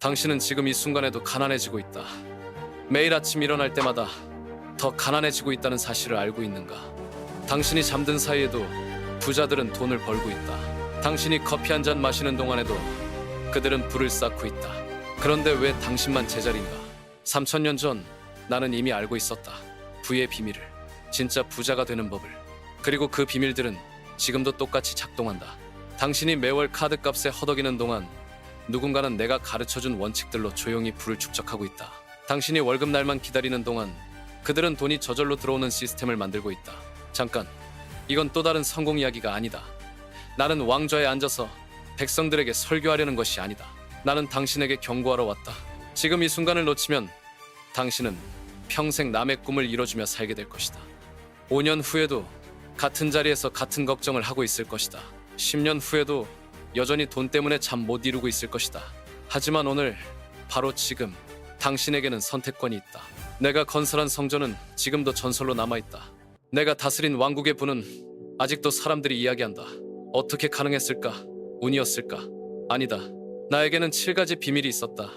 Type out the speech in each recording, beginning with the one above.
당신은 지금 이 순간에도 가난해지고 있다. 매일 아침 일어날 때마다 더 가난해지고 있다는 사실을 알고 있는가? 당신이 잠든 사이에도 부자들은 돈을 벌고 있다. 당신이 커피 한 잔 마시는 동안에도 그들은 불을 쌓고 있다. 그런데 왜 당신만 제자리인가? 3000년 전 나는 이미 알고 있었다. 부의 비밀을, 진짜 부자가 되는 법을. 그리고 그 비밀들은 지금도 똑같이 작동한다. 당신이 매월 카드값에 허덕이는 동안 누군가는 내가 가르쳐준 원칙들로 조용히 부를 축적하고 있다. 당신이 월급날만 기다리는 동안 그들은 돈이 저절로 들어오는 시스템을 만들고 있다. 잠깐, 이건 또 다른 성공 이야기가 아니다. 나는 왕좌에 앉아서 백성들에게 설교하려는 것이 아니다. 나는 당신에게 경고하러 왔다. 지금 이 순간을 놓치면 당신은 평생 남의 꿈을 이뤄주며 살게 될 것이다. 5년 후에도 같은 자리에서 같은 걱정을 하고 있을 것이다. 10년 후에도 여전히 돈 때문에 잠 못 이루고 있을 것이다. 하지만 오늘, 바로 지금, 당신에게는 선택권이 있다. 내가 건설한 성전은 지금도 전설로 남아있다. 내가 다스린 왕국의 부는 아직도 사람들이 이야기한다. 어떻게 가능했을까? 운이었을까? 아니다. 나에게는 7가지 비밀이 있었다.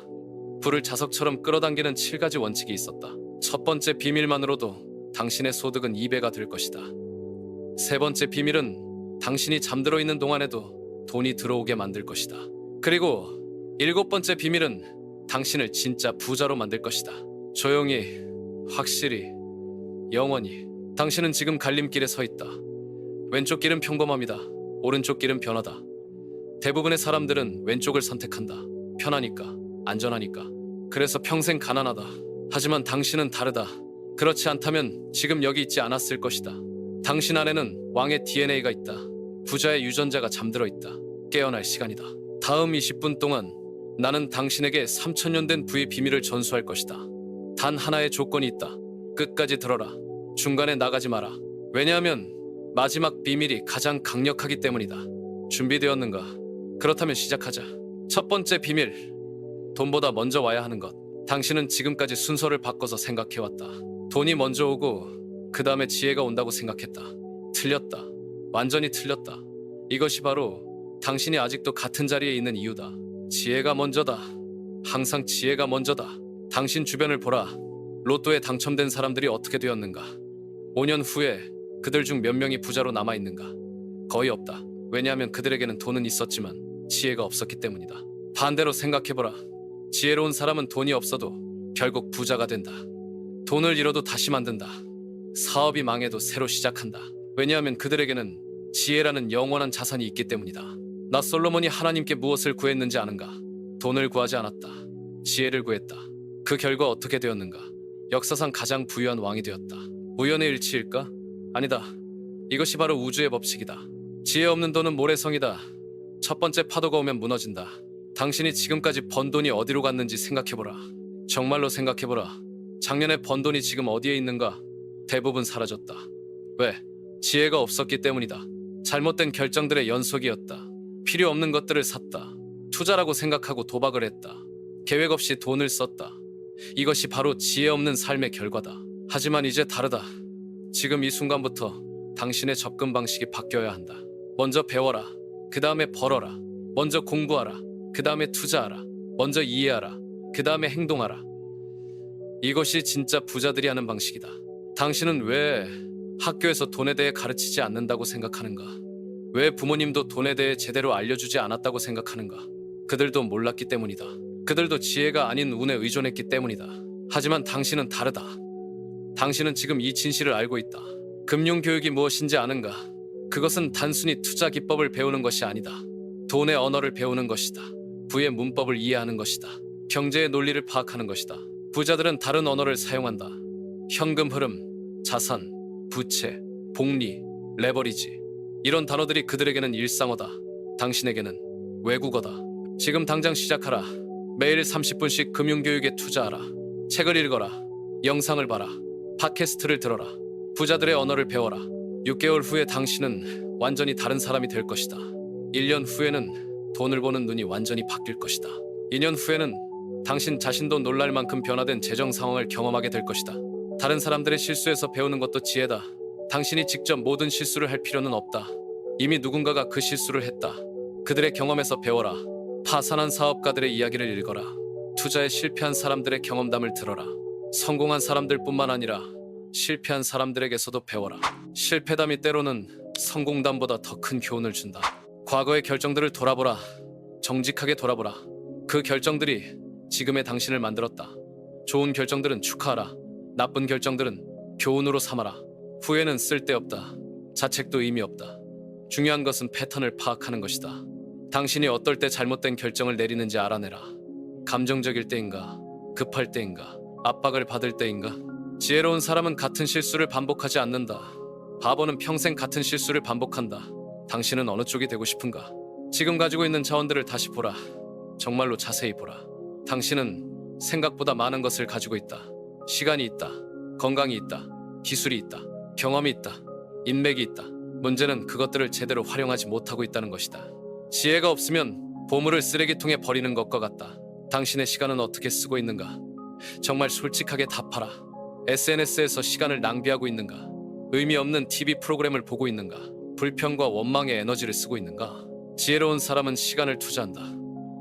불을 자석처럼 끌어당기는 7가지 원칙이 있었다. 첫 번째 비밀만으로도 당신의 소득은 2배가 될 것이다. 세 번째 비밀은 당신이 잠들어 있는 동안에도 돈이 들어오게 만들 것이다. 그리고 7번째 비밀은 당신을 진짜 부자로 만들 것이다. 조용히, 확실히, 영원히. 당신은 지금 갈림길에 서 있다. 왼쪽 길은 평범함이다. 오른쪽 길은 변화다. 대부분의 사람들은 왼쪽을 선택한다. 편하니까, 안전하니까. 그래서 평생 가난하다. 하지만 당신은 다르다. 그렇지 않다면 지금 여기 있지 않았을 것이다. 당신 안에는 왕의 DNA가 있다. 부자의 유전자가 잠들어 있다. 깨어날 시간이다. 다음 20분 동안 나는 당신에게 3000년 된 부의 비밀을 전수할 것이다. 단 하나의 조건이 있다. 끝까지 들어라. 중간에 나가지 마라. 왜냐하면 마지막 비밀이 가장 강력하기 때문이다. 준비되었는가? 그렇다면 시작하자. 첫 번째 비밀. 돈보다 먼저 와야 하는 것. 당신은 지금까지 순서를 바꿔서 생각해왔다. 돈이 먼저 오고 그 다음에 지혜가 온다고 생각했다. 틀렸다. 완전히 틀렸다. 이것이 바로 당신이 아직도 같은 자리에 있는 이유다. 지혜가 먼저다. 항상 지혜가 먼저다. 당신 주변을 보라. 로또에 당첨된 사람들이 어떻게 되었는가? 5년 후에 그들 중 몇 명이 부자로 남아있는가? 거의 없다. 왜냐하면 그들에게는 돈은 있었지만 지혜가 없었기 때문이다. 반대로 생각해보라. 지혜로운 사람은 돈이 없어도 결국 부자가 된다. 돈을 잃어도 다시 만든다. 사업이 망해도 새로 시작한다. 왜냐하면 그들에게는 지혜라는 영원한 자산이 있기 때문이다. 나 솔로몬이 하나님께 무엇을 구했는지 아는가? 돈을 구하지 않았다. 지혜를 구했다. 그 결과 어떻게 되었는가? 역사상 가장 부유한 왕이 되었다. 우연의 일치일까? 아니다. 이것이 바로 우주의 법칙이다. 지혜 없는 돈은 모래성이다. 첫 번째 파도가 오면 무너진다. 당신이 지금까지 번 돈이 어디로 갔는지 생각해보라. 정말로 생각해보라. 작년에 번 돈이 지금 어디에 있는가? 대부분 사라졌다. 왜? 지혜가 없었기 때문이다. 잘못된 결정들의 연속이었다. 필요 없는 것들을 샀다. 투자라고 생각하고 도박을 했다. 계획 없이 돈을 썼다. 이것이 바로 지혜 없는 삶의 결과다. 하지만 이제 다르다. 지금 이 순간부터 당신의 접근 방식이 바뀌어야 한다. 먼저 배워라. 그 다음에 벌어라. 먼저 공부하라. 그 다음에 투자하라. 먼저 이해하라. 그 다음에 행동하라. 이것이 진짜 부자들이 하는 방식이다. 당신은 왜 학교에서 돈에 대해 가르치지 않는다고 생각하는가? 왜 부모님도 돈에 대해 제대로 알려주지 않았다고 생각하는가? 그들도 몰랐기 때문이다. 그들도 지혜가 아닌 운에 의존했기 때문이다. 하지만 당신은 다르다. 당신은 지금 이 진실을 알고 있다. 금융교육이 무엇인지 아는가? 그것은 단순히 투자 기법을 배우는 것이 아니다. 돈의 언어를 배우는 것이다. 부의 문법을 이해하는 것이다. 경제의 논리를 파악하는 것이다. 부자들은 다른 언어를 사용한다. 현금 흐름, 자산, 부채, 복리, 레버리지. 이런 단어들이 그들에게는 일상어다. 당신에게는 외국어다. 지금 당장 시작하라. 매일 30분씩 금융교육에 투자하라. 책을 읽어라. 영상을 봐라. 팟캐스트를 들어라. 부자들의 언어를 배워라. 6개월 후에 당신은 완전히 다른 사람이 될 것이다. 1년 후에는 돈을 보는 눈이 완전히 바뀔 것이다. 2년 후에는 당신 자신도 놀랄 만큼 변화된 재정 상황을 경험하게 될 것이다. 다른 사람들의 실수에서 배우는 것도 지혜다. 당신이 직접 모든 실수를 할 필요는 없다. 이미 누군가가 그 실수를 했다. 그들의 경험에서 배워라. 파산한 사업가들의 이야기를 읽어라. 투자에 실패한 사람들의 경험담을 들어라. 성공한 사람들뿐만 아니라 실패한 사람들에게서도 배워라. 실패담이 때로는 성공담보다 더 큰 교훈을 준다. 과거의 결정들을 돌아보라. 정직하게 돌아보라. 그 결정들이 지금의 당신을 만들었다. 좋은 결정들은 축하하라. 나쁜 결정들은 교훈으로 삼아라. 후회는 쓸데없다. 자책도 의미 없다. 중요한 것은 패턴을 파악하는 것이다. 당신이 어떨 때 잘못된 결정을 내리는지 알아내라. 감정적일 때인가? 급할 때인가? 압박을 받을 때인가? 지혜로운 사람은 같은 실수를 반복하지 않는다. 바보는 평생 같은 실수를 반복한다. 당신은 어느 쪽이 되고 싶은가? 지금 가지고 있는 자원들을 다시 보라. 정말로 자세히 보라. 당신은 생각보다 많은 것을 가지고 있다. 시간이 있다. 건강이 있다. 기술이 있다. 경험이 있다. 인맥이 있다. 문제는 그것들을 제대로 활용하지 못하고 있다는 것이다. 지혜가 없으면 보물을 쓰레기통에 버리는 것과 같다. 당신의 시간은 어떻게 쓰고 있는가? 정말 솔직하게 답하라. SNS에서 시간을 낭비하고 있는가? 의미 없는 TV 프로그램을 보고 있는가? 불평과 원망의 에너지를 쓰고 있는가? 지혜로운 사람은 시간을 투자한다.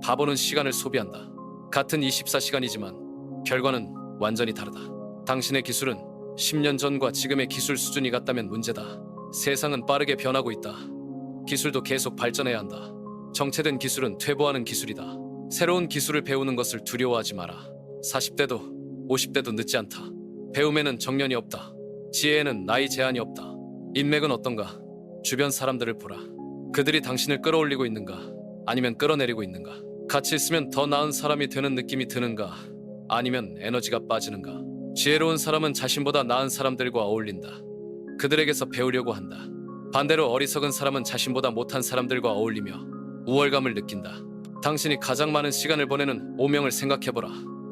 바보는 시간을 소비한다. 같은 24시간이지만 결과는 완전히 다르다. 당신의 기술은 10년 전과 지금의 기술 수준이 같다면 문제다. 세상은 빠르게 변하고 있다. 기술도 계속 발전해야 한다. 정체된 기술은 퇴보하는 기술이다. 새로운 기술을 배우는 것을 두려워하지 마라. 40대도 50대도 늦지 않다. 배움에는 정년이 없다. 지혜에는 나이 제한이 없다. 인맥은 어떤가? 주변 사람들을 보라. 그들이 당신을 끌어올리고 있는가? 아니면 끌어내리고 있는가? 같이 있으면 더 나은 사람이 되는 느낌이 드는가? 아니면 에너지가 빠지는가? 지혜로운 사람은 자신보다 나은 사람들과 어울린다. 그들에게서 배우려고 한다. 반대로 어리석은 사람은 자신보다 못한 사람들과 어울리며 우월감을 느낀다. 당신이 가장 많은 시간을 보내는 오명을 생각해보라.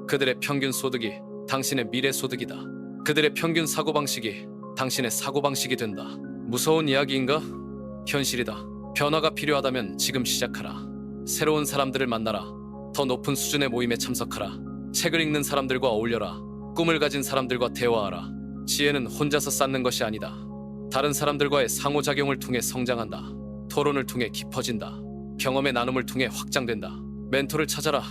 그들의 평균 소득이 당신의 미래 소득이다. 그들의 평균 사고방식이 당신의 사고방식이 된다. 무서운 이야기인가? 현실이다. 변화가 필요하다면 지금 시작하라. 새로운 사람들을 만나라. 더 높은 수준의 모임에 참석하라. 책을 읽는 사람들과 어울려라. 꿈을 가진 사람들과 대화하라. 지혜는 혼자서 쌓는 것이 아니다. 다른 사람들과의 상호작용을 통해 성장한다. 토론을 통해 깊어진다. 경험의 나눔을 통해 확장된다. 멘토를 찾아라.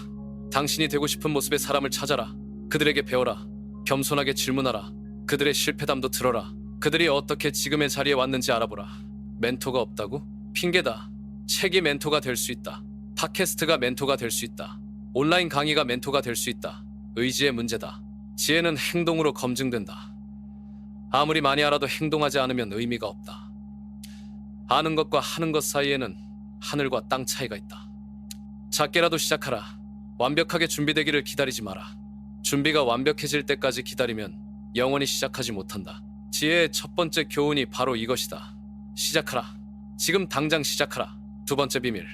당신이 되고 싶은 모습의 사람을 찾아라. 그들에게 배워라. 겸손하게 질문하라. 그들의 실패담도 들어라. 그들이 어떻게 지금의 자리에 왔는지 알아보라. 멘토가 없다고? 핑계다. 책이 멘토가 될 수 있다. 팟캐스트가 멘토가 될 수 있다. 온라인 강의가 멘토가 될 수 있다. 의지의 문제다. 지혜는 행동으로 검증된다. 아무리 많이 알아도 행동하지 않으면 의미가 없다. 아는 것과 하는 것 사이에는 하늘과 땅 차이가 있다. 작게라도 시작하라. 완벽하게 준비되기를 기다리지 마라. 준비가 완벽해질 때까지 기다리면 영원히 시작하지 못한다. 지혜의 첫 번째 교훈이 바로 이것이다. 시작하라. 지금 당장 시작하라. 두 번째 비밀.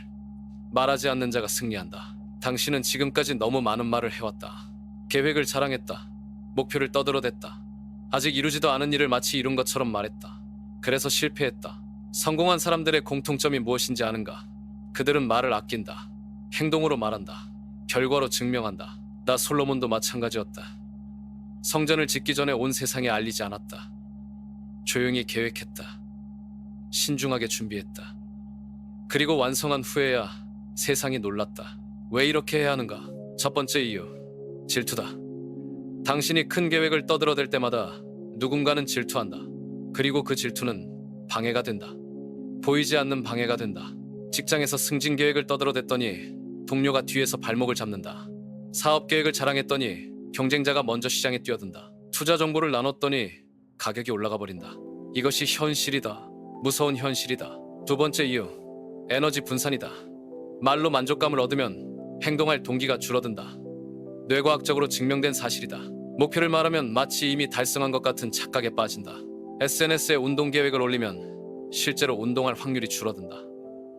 말하지 않는 자가 승리한다. 당신은 지금까지 너무 많은 말을 해왔다. 계획을 자랑했다. 목표를 떠들어댔다. 아직 이루지도 않은 일을 마치 이룬 것처럼 말했다. 그래서 실패했다. 성공한 사람들의 공통점이 무엇인지 아는가? 그들은 말을 아낀다. 행동으로 말한다. 결과로 증명한다. 나 솔로몬도 마찬가지였다. 성전을 짓기 전에 온 세상에 알리지 않았다. 조용히 계획했다. 신중하게 준비했다. 그리고 완성한 후에야 세상이 놀랐다. 왜 이렇게 해야 하는가? 첫 번째 이유, 질투다. 당신이 큰 계획을 떠들어댈 때마다 누군가는 질투한다. 그리고 그 질투는 방해가 된다. 보이지 않는 방해가 된다. 직장에서 승진 계획을 떠들어댔더니 동료가 뒤에서 발목을 잡는다. 사업 계획을 자랑했더니 경쟁자가 먼저 시장에 뛰어든다. 투자 정보를 나눴더니 가격이 올라가 버린다. 이것이 현실이다. 무서운 현실이다. 두 번째 이유, 에너지 분산이다. 말로 만족감을 얻으면 행동할 동기가 줄어든다. 뇌과학적으로 증명된 사실이다. 목표를 말하면 마치 이미 달성한 것 같은 착각에 빠진다. SNS에 운동 계획을 올리면 실제로 운동할 확률이 줄어든다.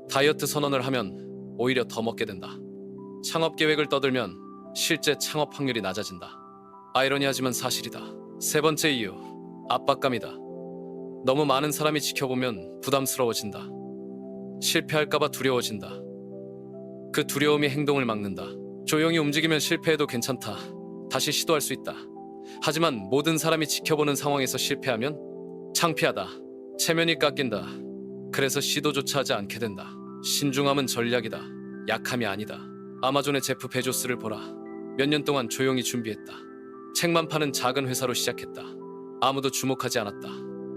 다이어트 선언을 하면 오히려 더 먹게 된다. 창업 계획을 떠들면 실제 창업 확률이 낮아진다. 아이러니하지만 사실이다. 세 번째 이유, 압박감이다. 너무 많은 사람이 지켜보면 부담스러워진다. 실패할까봐 두려워진다. 그 두려움이 행동을 막는다. 조용히 움직이면 실패해도 괜찮다. 다시 시도할 수 있다. 하지만 모든 사람이 지켜보는 상황에서 실패하면 창피하다. 체면이 깎인다. 그래서 시도조차 하지 않게 된다. 신중함은 전략이다. 약함이 아니다. 아마존의 제프 베조스를 보라. 몇 년 동안 조용히 준비했다. 책만 파는 작은 회사로 시작했다. 아무도 주목하지 않았다.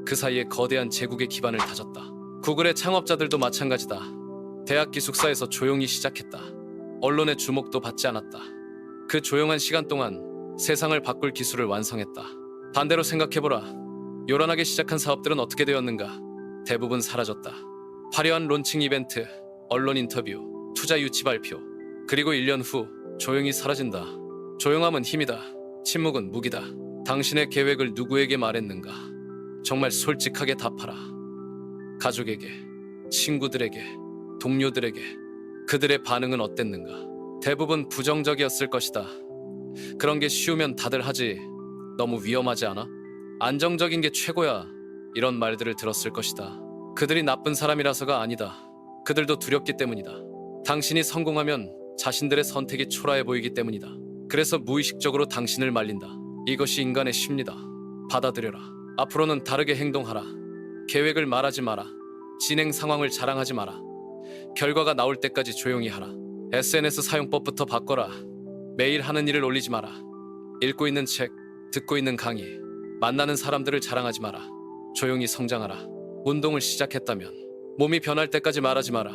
그 사이에 거대한 제국의 기반을 다졌다. 구글의 창업자들도 마찬가지다. 대학 기숙사에서 조용히 시작했다. 언론의 주목도 받지 않았다. 그 조용한 시간 동안 세상을 바꿀 기술을 완성했다. 반대로 생각해보라. 요란하게 시작한 사업들은 어떻게 되었는가? 대부분 사라졌다. 화려한 론칭 이벤트, 언론 인터뷰, 투자 유치 발표, 그리고 1년 후 조용히 사라진다. 조용함은 힘이다. 침묵은 무기다. 당신의 계획을 누구에게 말했는가? 정말 솔직하게 답하라. 가족에게, 친구들에게, 동료들에게 그들의 반응은 어땠는가? 대부분 부정적이었을 것이다. 그런 게 쉬우면 다들 하지. 너무 위험하지 않아? 안정적인 게 최고야. 이런 말들을 들었을 것이다. 그들이 나쁜 사람이라서가 아니다. 그들도 두렵기 때문이다. 당신이 성공하면 자신들의 선택이 초라해 보이기 때문이다. 그래서 무의식적으로 당신을 말린다. 이것이 인간의 심리다. 받아들여라. 앞으로는 다르게 행동하라. 계획을 말하지 마라. 진행 상황을 자랑하지 마라. 결과가 나올 때까지 조용히 하라. SNS 사용법부터 바꿔라. 매일 하는 일을 올리지 마라. 읽고 있는 책, 듣고 있는 강의, 만나는 사람들을 자랑하지 마라. 조용히 성장하라. 운동을 시작했다면 몸이 변할 때까지 말하지 마라.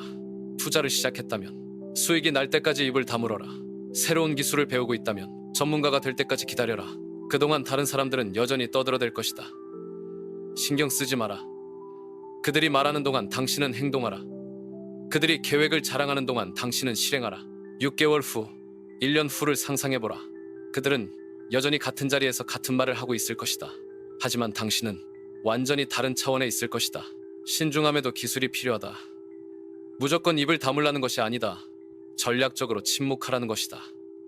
투자를 시작했다면 수익이 날 때까지 입을 다물어라. 새로운 기술을 배우고 있다면 전문가가 될 때까지 기다려라. 그동안 다른 사람들은 여전히 떠들어댈 것이다. 신경 쓰지 마라. 그들이 말하는 동안 당신은 행동하라. 그들이 계획을 자랑하는 동안 당신은 실행하라. 6개월 후, 1년 후를 상상해보라. 그들은 여전히 같은 자리에서 같은 말을 하고 있을 것이다. 하지만 당신은 완전히 다른 차원에 있을 것이다. 신중함에도 기술이 필요하다. 무조건 입을 다물라는 것이 아니다. 전략적으로 침묵하라는 것이다.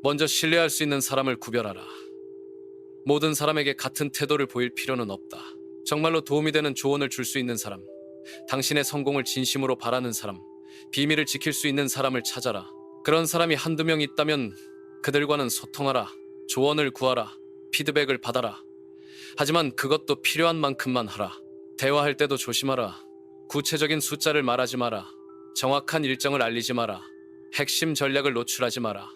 먼저 신뢰할 수 있는 사람을 구별하라. 모든 사람에게 같은 태도를 보일 필요는 없다. 정말로 도움이 되는 조언을 줄 수 있는 사람, 당신의 성공을 진심으로 바라는 사람, 비밀을 지킬 수 있는 사람을 찾아라. 그런 사람이 한두 명 있다면 그들과는 소통하라. 조언을 구하라. 피드백을 받아라. 하지만 그것도 필요한 만큼만 하라. 대화할 때도 조심하라. 구체적인 숫자를 말하지 마라. 정확한 일정을 알리지 마라. 핵심 전략을 노출하지 마라.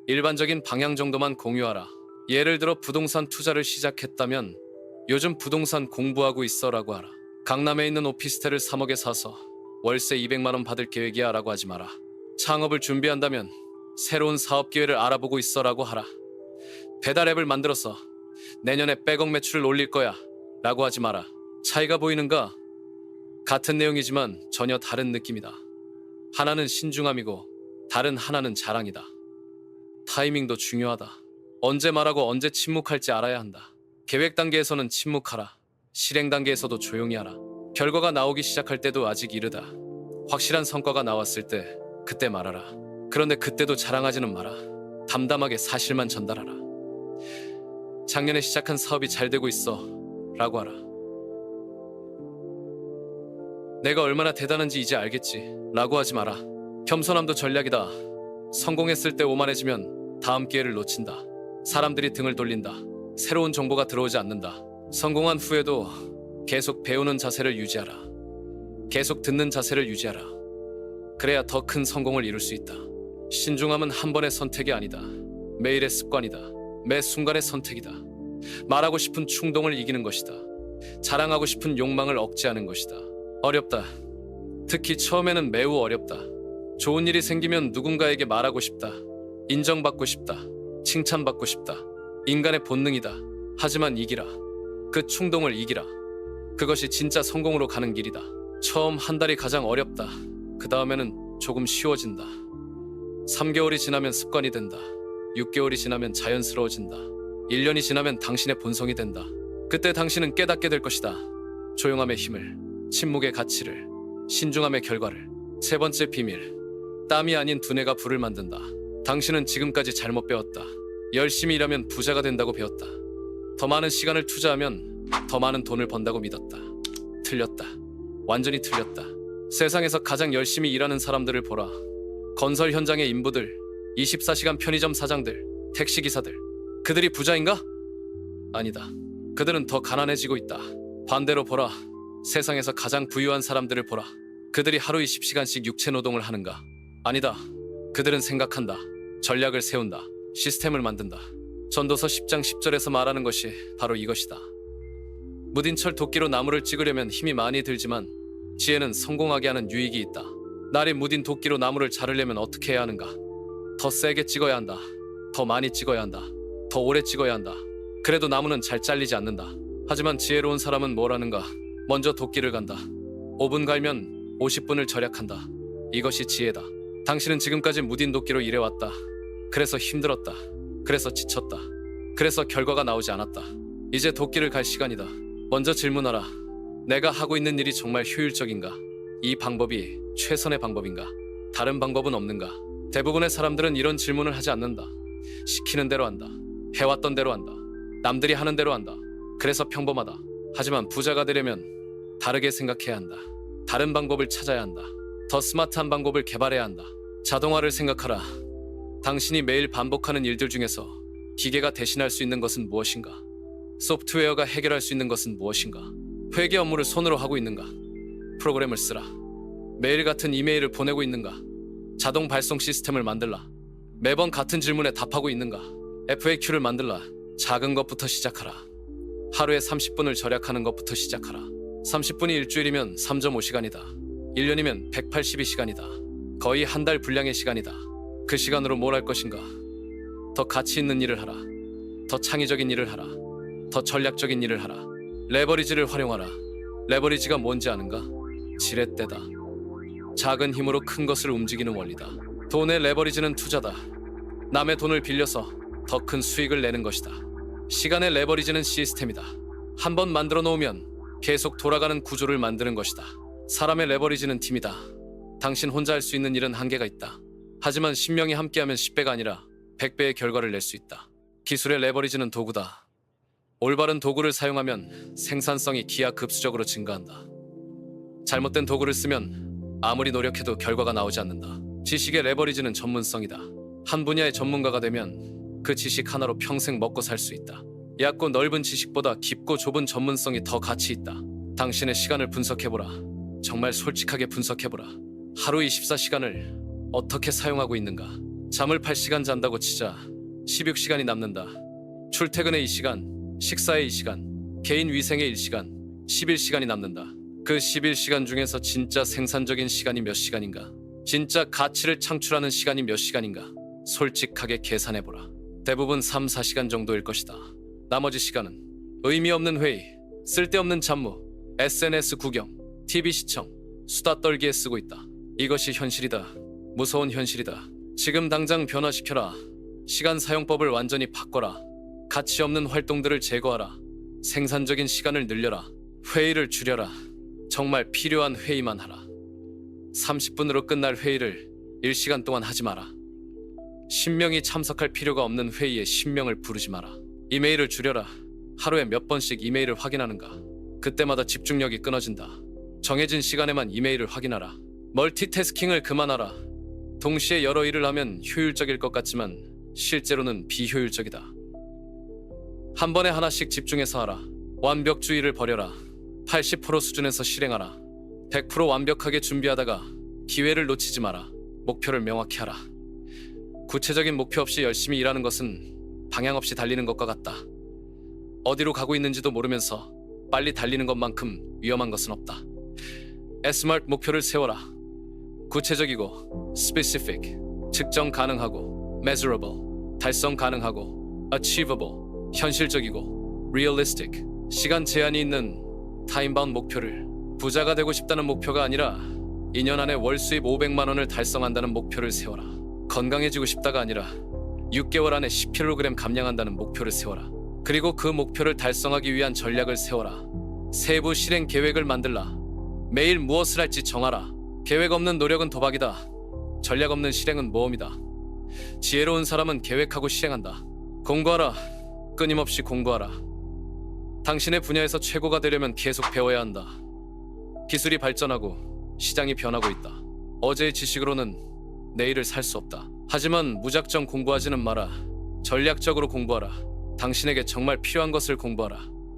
일반적인 방향 정도만 공유하라. 예를 들어 부동산 투자를 시작했다면 요즘 부동산 공부하고 있어라고 하라. 강남에 있는 오피스텔을 3억에 사서 월세 200만 원 받을 계획이야 라고 하지 마라. 창업을 준비한다면 새로운 사업 기회를 알아보고 있어라고 하라. 배달 앱을 만들어서 내년에 100억 매출을 올릴 거야 라고 하지 마라. 차이가 보이는가? 같은 내용이지만 전혀 다른 느낌이다. 하나는 신중함이고 다른 하나는 자랑이다. 타이밍도 중요하다. 언제 말하고 언제 침묵할지 알아야 한다. 계획 단계에서는 침묵하라. 실행 단계에서도 조용히 하라. 결과가 나오기 시작할 때도 아직 이르다. 확실한 성과가 나왔을 때 그때 말하라. 그런데 그때도 자랑하지는 마라. 담담하게 사실만 전달하라. 작년에 시작한 사업이 잘 되고 있어 라고 하라. 내가 얼마나 대단한지 이제 알겠지 라고 하지 마라. 겸손함도 전략이다. 성공했을 때 오만해지면 다음 기회를 놓친다. 사람들이 등을 돌린다. 새로운 정보가 들어오지 않는다. 성공한 후에도 계속 배우는 자세를 유지하라. 계속 듣는 자세를 유지하라. 그래야 더 큰 성공을 이룰 수 있다. 신중함은 한 번의 선택이 아니다. 매일의 습관이다. 매 순간의 선택이다. 말하고 싶은 충동을 이기는 것이다. 자랑하고 싶은 욕망을 억제하는 것이다. 어렵다. 특히 처음에는 매우 어렵다. 좋은 일이 생기면 누군가에게 말하고 싶다. 인정받고 싶다. 칭찬받고 싶다. 인간의 본능이다. 하지만 이기라. 그 충동을 이기라. 그것이 진짜 성공으로 가는 길이다. 처음 한 달이 가장 어렵다. 그 다음에는 조금 쉬워진다. 3개월이 지나면 습관이 된다. 6개월이 지나면 자연스러워진다. 1년이 지나면 당신의 본성이 된다. 그때 당신은 깨닫게 될 것이다. 조용함의 힘을, 침묵의 가치를, 신중함의 결과를. 세 번째 비밀. 땀이 아닌 두뇌가 불을 만든다. 당신은 지금까지 잘못 배웠다. 열심히 일하면 부자가 된다고 배웠다. 더 많은 시간을 투자하면 더 많은 돈을 번다고 믿었다. 틀렸다. 완전히 틀렸다. 세상에서 가장 열심히 일하는 사람들을 보라. 건설 현장의 인부들, 24시간 편의점 사장들, 택시기사들. 그들이 부자인가? 아니다. 그들은 더 가난해지고 있다. 반대로 보라. 세상에서 가장 부유한 사람들을 보라. 그들이 하루 20시간씩 육체 노동을 하는가? 아니다. 그들은 생각한다. 전략을 세운다. 시스템을 만든다. 전도서 10장 10절에서 말하는 것이 바로 이것이다. 무딘철 도끼로 나무를 찍으려면 힘이 많이 들지만 지혜는 성공하게 하는 유익이 있다. 날이 무딘 도끼로 나무를 자르려면 어떻게 해야 하는가? 더 세게 찍어야 한다. 더 많이 찍어야 한다. 더 오래 찍어야 한다. 그래도 나무는 잘 잘리지 않는다. 하지만 지혜로운 사람은 뭘 하는가? 먼저 도끼를 간다. 5분 갈면 50분을 절약한다. 이것이 지혜다. 당신은 지금까지 무딘 도끼로 일해왔다. 그래서 힘들었다. 그래서 지쳤다. 그래서 결과가 나오지 않았다. 이제 도끼를 갈 시간이다. 먼저 질문하라. 내가 하고 있는 일이 정말 효율적인가? 이 방법이 최선의 방법인가? 다른 방법은 없는가? 대부분의 사람들은 이런 질문을 하지 않는다. 시키는 대로 한다. 해왔던 대로 한다. 남들이 하는 대로 한다. 그래서 평범하다. 하지만 부자가 되려면 다르게 생각해야 한다. 다른 방법을 찾아야 한다. 더 스마트한 방법을 개발해야 한다. 자동화를 생각하라. 당신이 매일 반복하는 일들 중에서 기계가 대신할 수 있는 것은 무엇인가? 소프트웨어가 해결할 수 있는 것은 무엇인가? 회계 업무를 손으로 하고 있는가? 프로그램을 쓰라. 매일 같은 이메일을 보내고 있는가? 자동 발송 시스템을 만들라. 매번 같은 질문에 답하고 있는가? FAQ를 만들라. 작은 것부터 시작하라. 하루에 30분을 절약하는 것부터 시작하라. 30분이 일주일이면 3.5시간이다. 1년이면 182시간이다. 거의 한 달 분량의 시간이다. 그 시간으로 뭘 할 것인가? 더 가치 있는 일을 하라. 더 창의적인 일을 하라. 더 전략적인 일을 하라. 레버리지를 활용하라. 레버리지가 뭔지 아는가? 지렛대다. 작은 힘으로 큰 것을 움직이는 원리다. 돈의 레버리지는 투자다. 남의 돈을 빌려서 더 큰 수익을 내는 것이다. 시간의 레버리지는 시스템이다. 한번 만들어 놓으면 계속 돌아가는 구조를 만드는 것이다. 사람의 레버리지는 팀이다. 당신 혼자 할 수 있는 일은 한계가 있다. 하지만 10명이 함께하면 10배가 아니라 100배의 결과를 낼 수 있다. 기술의 레버리지는 도구다. 올바른 도구를 사용하면 생산성이 기하급수적으로 증가한다. 잘못된 도구를 쓰면 아무리 노력해도 결과가 나오지 않는다. 지식의 레버리지는 전문성이다. 한 분야의 전문가가 되면 그 지식 하나로 평생 먹고 살 수 있다. 얕고 넓은 지식보다 깊고 좁은 전문성이 더 가치 있다. 당신의 시간을 분석해보라. 정말 솔직하게 분석해보라. 하루 24시간을 어떻게 사용하고 있는가? 잠을 8시간 잔다고 치자 16시간이 남는다. 출퇴근의 2시간, 식사의 2시간, 개인 위생의 1시간, 11시간이 남는다. 그 11시간 중에서 진짜 생산적인 시간이 몇 시간인가? 진짜 가치를 창출하는 시간이 몇 시간인가? 솔직하게 계산해보라. 대부분 3, 4시간 정도일 것이다. 나머지 시간은 의미 없는 회의, 쓸데없는 잡무, SNS 구경, TV 시청, 수다 떨기에 쓰고 있다. 이것이 현실이다. 무서운 현실이다. 지금 당장 변화시켜라. 시간 사용법을 완전히 바꿔라. 가치 없는 활동들을 제거하라. 생산적인 시간을 늘려라. 회의를 줄여라. 정말 필요한 회의만 하라. 30분으로 끝날 회의를 1시간 동안 하지 마라. 10명이 참석할 필요가 없는 회의에 10명을 부르지 마라. 이메일을 줄여라. 하루에 몇 번씩 이메일을 확인하는가? 그때마다 집중력이 끊어진다. 정해진 시간에만 이메일을 확인하라. 멀티태스킹을 그만하라. 동시에 여러 일을 하면 효율적일 것 같지만 실제로는 비효율적이다. 한 번에 하나씩 집중해서 하라. 완벽주의를 버려라. 80% 수준에서 실행하라. 100% 완벽하게 준비하다가 기회를 놓치지 마라. 목표를 명확히 하라. 구체적인 목표 없이 열심히 일하는 것은 방향 없이 달리는 것과 같다. 어디로 가고 있는지도 모르면서 빨리 달리는 것만큼 위험한 것은 없다. SMART 목표를 세워라. 구체적이고 specific, 측정 가능하고 measurable, 달성 가능하고 achievable, 현실적이고 realistic, 시간 제한이 있는 타임바운드 목표를, 부자가 되고 싶다는 목표가 아니라 2년 안에 월 수입 500만 원을 달성한다는 목표를 세워라. 건강해지고 싶다가 아니라 6개월 안에 10kg 감량한다는 목표를 세워라. 그리고 그 목표를 달성하기 위한 전략을 세워라. 세부 실행 계획을 만들라. 매일 무엇을 할지 정하라. 계획 없는 노력은 도박이다. 전략 없는 실행은 모험이다. 지혜로운 사람은 계획하고 실행한다. 공부하라. 끊임없이 공부하라. 당신의 분야에서 최고가 되려면 계속 배워야 한다. 기술이 발전하고 시장이 변하고 있다. 어제의 지식으로는 내일을 살 수 없다. 하지만 무작정 공부하지는 마라. 전략적으로 공부하라. 당신에게 정말 필요한 것을 공부하라.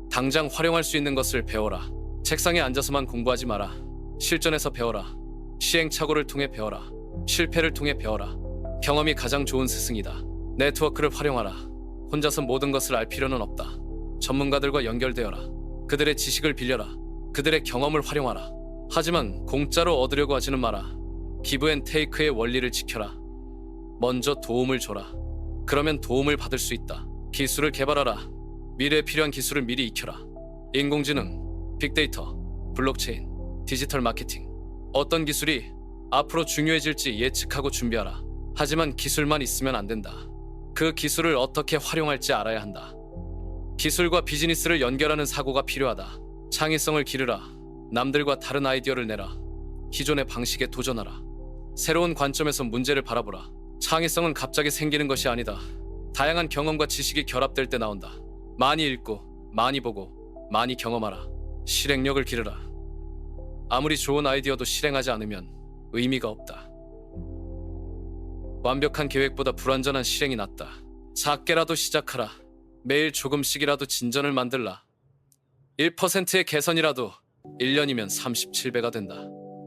당장 활용할 수 있는 것을 배워라. 책상에 앉아서만 공부하지 마라. 실전에서 배워라. 시행착오를 통해 배워라. 실패를 통해 배워라. 경험이 가장 좋은 스승이다. 네트워크를 활용하라. 혼자서 모든 것을 알 필요는 없다. 전문가들과 연결되어라. 그들의 지식을 빌려라. 그들의 경험을 활용하라. 하지만 공짜로 얻으려고 하지는 마라. 기브 앤 테이크의 원리를 지켜라. 먼저 도움을 줘라. 그러면 도움을 받을 수 있다. 기술을 개발하라. 미래에 필요한 기술을 미리 익혀라. 인공지능, 빅데이터, 블록체인, 디지털 마케팅. 어떤 기술이 앞으로 중요해질지 예측하고 준비하라. 하지만 기술만 있으면 안 된다. 그 기술을 어떻게 활용할지 알아야 한다. 기술과 비즈니스를 연결하는 사고가 필요하다. 창의성을 기르라. 남들과 다른 아이디어를 내라. 기존의 방식에 도전하라. 새로운 관점에서 문제를 바라보라. 창의성은 갑자기 생기는 것이 아니다. 다양한 경험과 지식이 결합될 때 나온다. 많이 읽고, 많이 보고, 많이 경험하라. 실행력을 기르라. 아무리 좋은 아이디어도 실행하지 않으면 의미가 없다. 완벽한 계획보다 불완전한 실행이 낫다. 작게라도 시작하라. 매일 조금씩이라도 진전을 만들라. 1%의 개선이라도 1년이면 37배가 된다.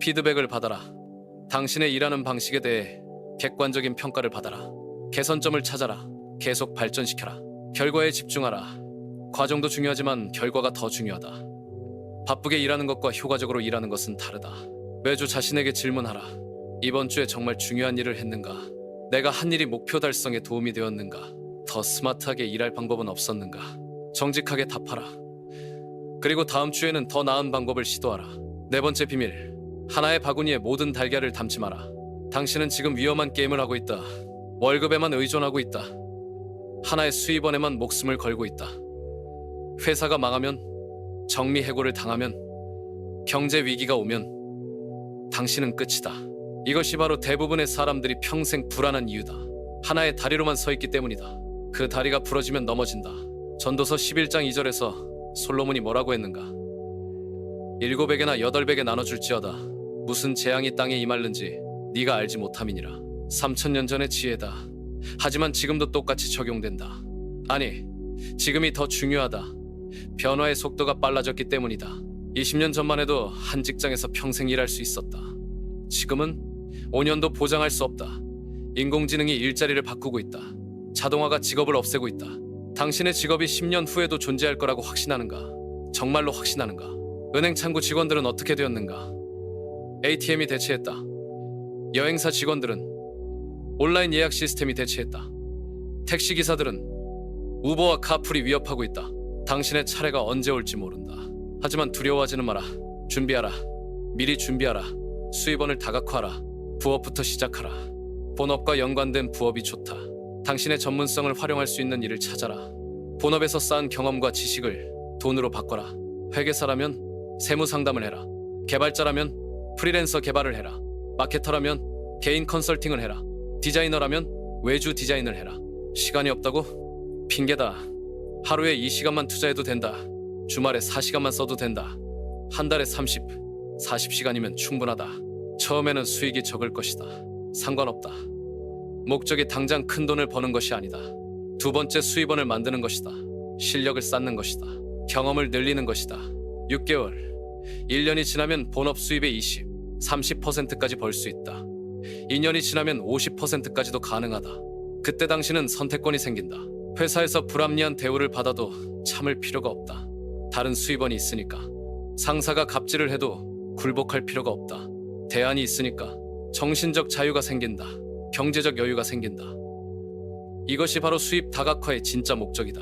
피드백을 받아라. 당신의 일하는 방식에 대해 객관적인 평가를 받아라. 개선점을 찾아라. 계속 발전시켜라. 결과에 집중하라. 과정도 중요하지만 결과가 더 중요하다. 바쁘게 일하는 것과 효과적으로 일하는 것은 다르다. 매주 자신에게 질문하라. 이번 주에 정말 중요한 일을 했는가? 내가 한 일이 목표 달성에 도움이 되었는가? 더 스마트하게 일할 방법은 없었는가? 정직하게 답하라. 그리고 다음 주에는 더 나은 방법을 시도하라. 네 번째 비밀. 하나의 바구니에 모든 달걀을 담지 마라. 당신은 지금 위험한 게임을 하고 있다. 월급에만 의존하고 있다. 하나의 수입원에만 목숨을 걸고 있다. 회사가 망하면, 정리해고를 당하면, 경제 위기가 오면 당신은 끝이다. 이것이 바로 대부분의 사람들이 평생 불안한 이유다. 하나의 다리로만 서 있기 때문이다. 그 다리가 부러지면 넘어진다. 전도서 11장 2절에서 솔로몬이 뭐라고 했는가? 7에게나 8에게 나눠줄지어다. 무슨 재앙이 땅에 임할는지 네가 알지 못함이니라. 3000년 전의 지혜다. 하지만 지금도 똑같이 적용된다. 아니, 지금이 더 중요하다. 변화의 속도가 빨라졌기 때문이다. 20년 전만 해도 한 직장에서 평생 일할 수 있었다. 지금은 5년도 보장할 수 없다. 인공지능이 일자리를 바꾸고 있다. 자동화가 직업을 없애고 있다. 당신의 직업이 10년 후에도 존재할 거라고 확신하는가? 정말로 확신하는가? 은행 창구 직원들은 어떻게 되었는가? ATM이 대체했다. 여행사 직원들은 온라인 예약 시스템이 대체했다. 택시기사들은 우버와 카풀이 위협하고 있다. 당신의 차례가 언제 올지 모른다. 하지만 두려워하지는 마라. 준비하라. 미리 준비하라. 수입원을 다각화하라. 부업부터 시작하라. 본업과 연관된 부업이 좋다. 당신의 전문성을 활용할 수 있는 일을 찾아라. 본업에서 쌓은 경험과 지식을 돈으로 바꿔라. 회계사라면 세무 상담을 해라. 개발자라면 프리랜서 개발을 해라. 마케터라면 개인 컨설팅을 해라. 디자이너라면 외주 디자인을 해라. 시간이 없다고? 핑계다. 하루에 2시간만 투자해도 된다. 주말에 4시간만 써도 된다. 한 달에 30, 40시간이면 충분하다. 처음에는 수익이 적을 것이다. 상관없다. 목적이 당장 큰 돈을 버는 것이 아니다. 두 번째 수입원을 만드는 것이다. 실력을 쌓는 것이다. 경험을 늘리는 것이다. 6개월, 1년이 지나면 본업 수입의 20, 30%까지 벌 수 있다. 2년이 지나면 50%까지도 가능하다. 그때 당신은 선택권이 생긴다. 회사에서 불합리한 대우를 받아도 참을 필요가 없다. 다른 수입원이 있으니까. 상사가 갑질을 해도 굴복할 필요가 없다. 대안이 있으니까. 정신적 자유가 생긴다. 경제적 여유가 생긴다. 이것이 바로 수입 다각화의 진짜 목적이다.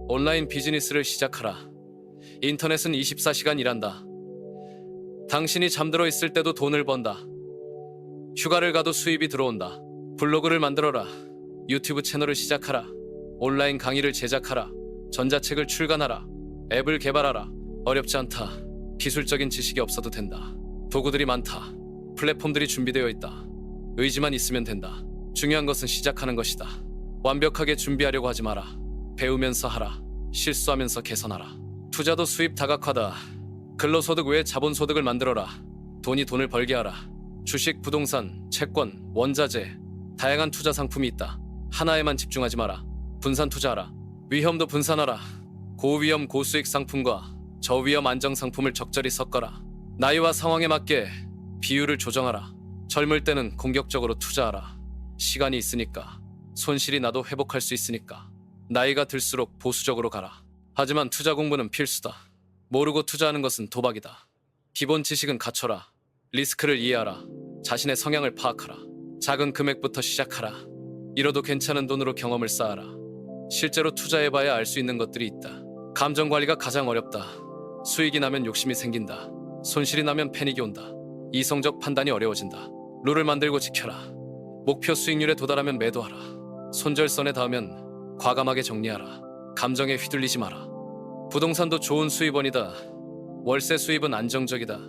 온라인 비즈니스를 시작하라. 인터넷은 24시간 일한다. 당신이 잠들어 있을 때도 돈을 번다. 휴가를 가도 수입이 들어온다. 블로그를 만들어라. 유튜브 채널을 시작하라. 온라인 강의를 제작하라. 전자책을 출간하라. 앱을 개발하라. 어렵지 않다. 기술적인 지식이 없어도 된다. 도구들이 많다. 플랫폼들이 준비되어 있다. 의지만 있으면 된다. 중요한 것은 시작하는 것이다. 완벽하게 준비하려고 하지 마라. 배우면서 하라. 실수하면서 개선하라. 투자도 수입 다각화다. 근로소득 외에 자본소득을 만들어라. 돈이 돈을 벌게 하라. 주식, 부동산, 채권, 원자재, 다양한 투자 상품이 있다. 하나에만 집중하지 마라. 분산 투자하라. 위험도 분산하라. 고위험 고수익 상품과 저위험 안정 상품을 적절히 섞어라. 나이와 상황에 맞게 비율을 조정하라. 젊을 때는 공격적으로 투자하라. 시간이 있으니까. 손실이 나도 회복할 수 있으니까. 나이가 들수록 보수적으로 가라. 하지만 투자 공부는 필수다. 모르고 투자하는 것은 도박이다. 기본 지식은 갖춰라. 리스크를 이해하라. 자신의 성향을 파악하라. 작은 금액부터 시작하라. 잃어도 괜찮은 돈으로 경험을 쌓아라. 실제로 투자해봐야 알 수 있는 것들이 있다. 감정 관리가 가장 어렵다. 수익이 나면 욕심이 생긴다. 손실이 나면 패닉이 온다. 이성적 판단이 어려워진다. 룰을 만들고 지켜라. 목표 수익률에 도달하면 매도하라. 손절선에 닿으면 과감하게 정리하라. 감정에 휘둘리지 마라. 부동산도 좋은 수입원이다. 월세 수입은 안정적이다.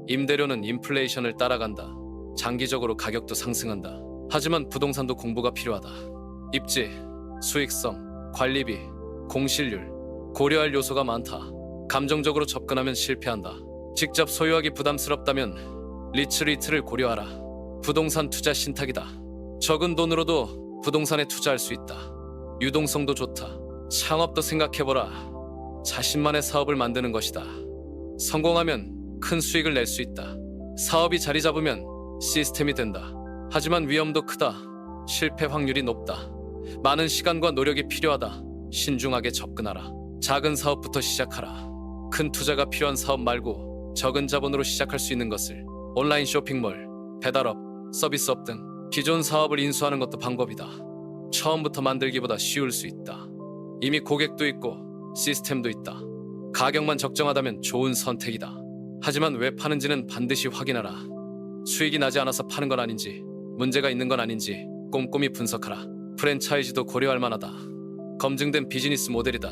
임대료는 인플레이션을 따라간다. 장기적으로 가격도 상승한다. 하지만 부동산도 공부가 필요하다. 입지, 수익성, 관리비, 공실률, 고려할 요소가 많다. 감정적으로 접근하면 실패한다. 직접 소유하기 부담스럽다면 리츠리트를 고려하라. 부동산 투자 신탁이다. 적은 돈으로도 부동산에 투자할 수 있다. 유동성도 좋다. 창업도 생각해보라. 자신만의 사업을 만드는 것이다. 성공하면 큰 수익을 낼 수 있다. 사업이 자리 잡으면 시스템이 된다. 하지만 위험도 크다. 실패 확률이 높다. 많은 시간과 노력이 필요하다. 신중하게 접근하라. 작은 사업부터 시작하라. 큰 투자가 필요한 사업 말고 적은 자본으로 시작할 수 있는 것을. 온라인 쇼핑몰, 배달업, 서비스업 등 기존 사업을 인수하는 것도 방법이다. 처음부터 만들기보다 쉬울 수 있다. 이미 고객도 있고 시스템도 있다. 가격만 적정하다면 좋은 선택이다. 하지만 왜 파는지는 반드시 확인하라. 수익이 나지 않아서 파는 건 아닌지, 문제가 있는 건 아닌지 꼼꼼히 분석하라. 프랜차이즈도 고려할 만하다. 검증된 비즈니스 모델이다.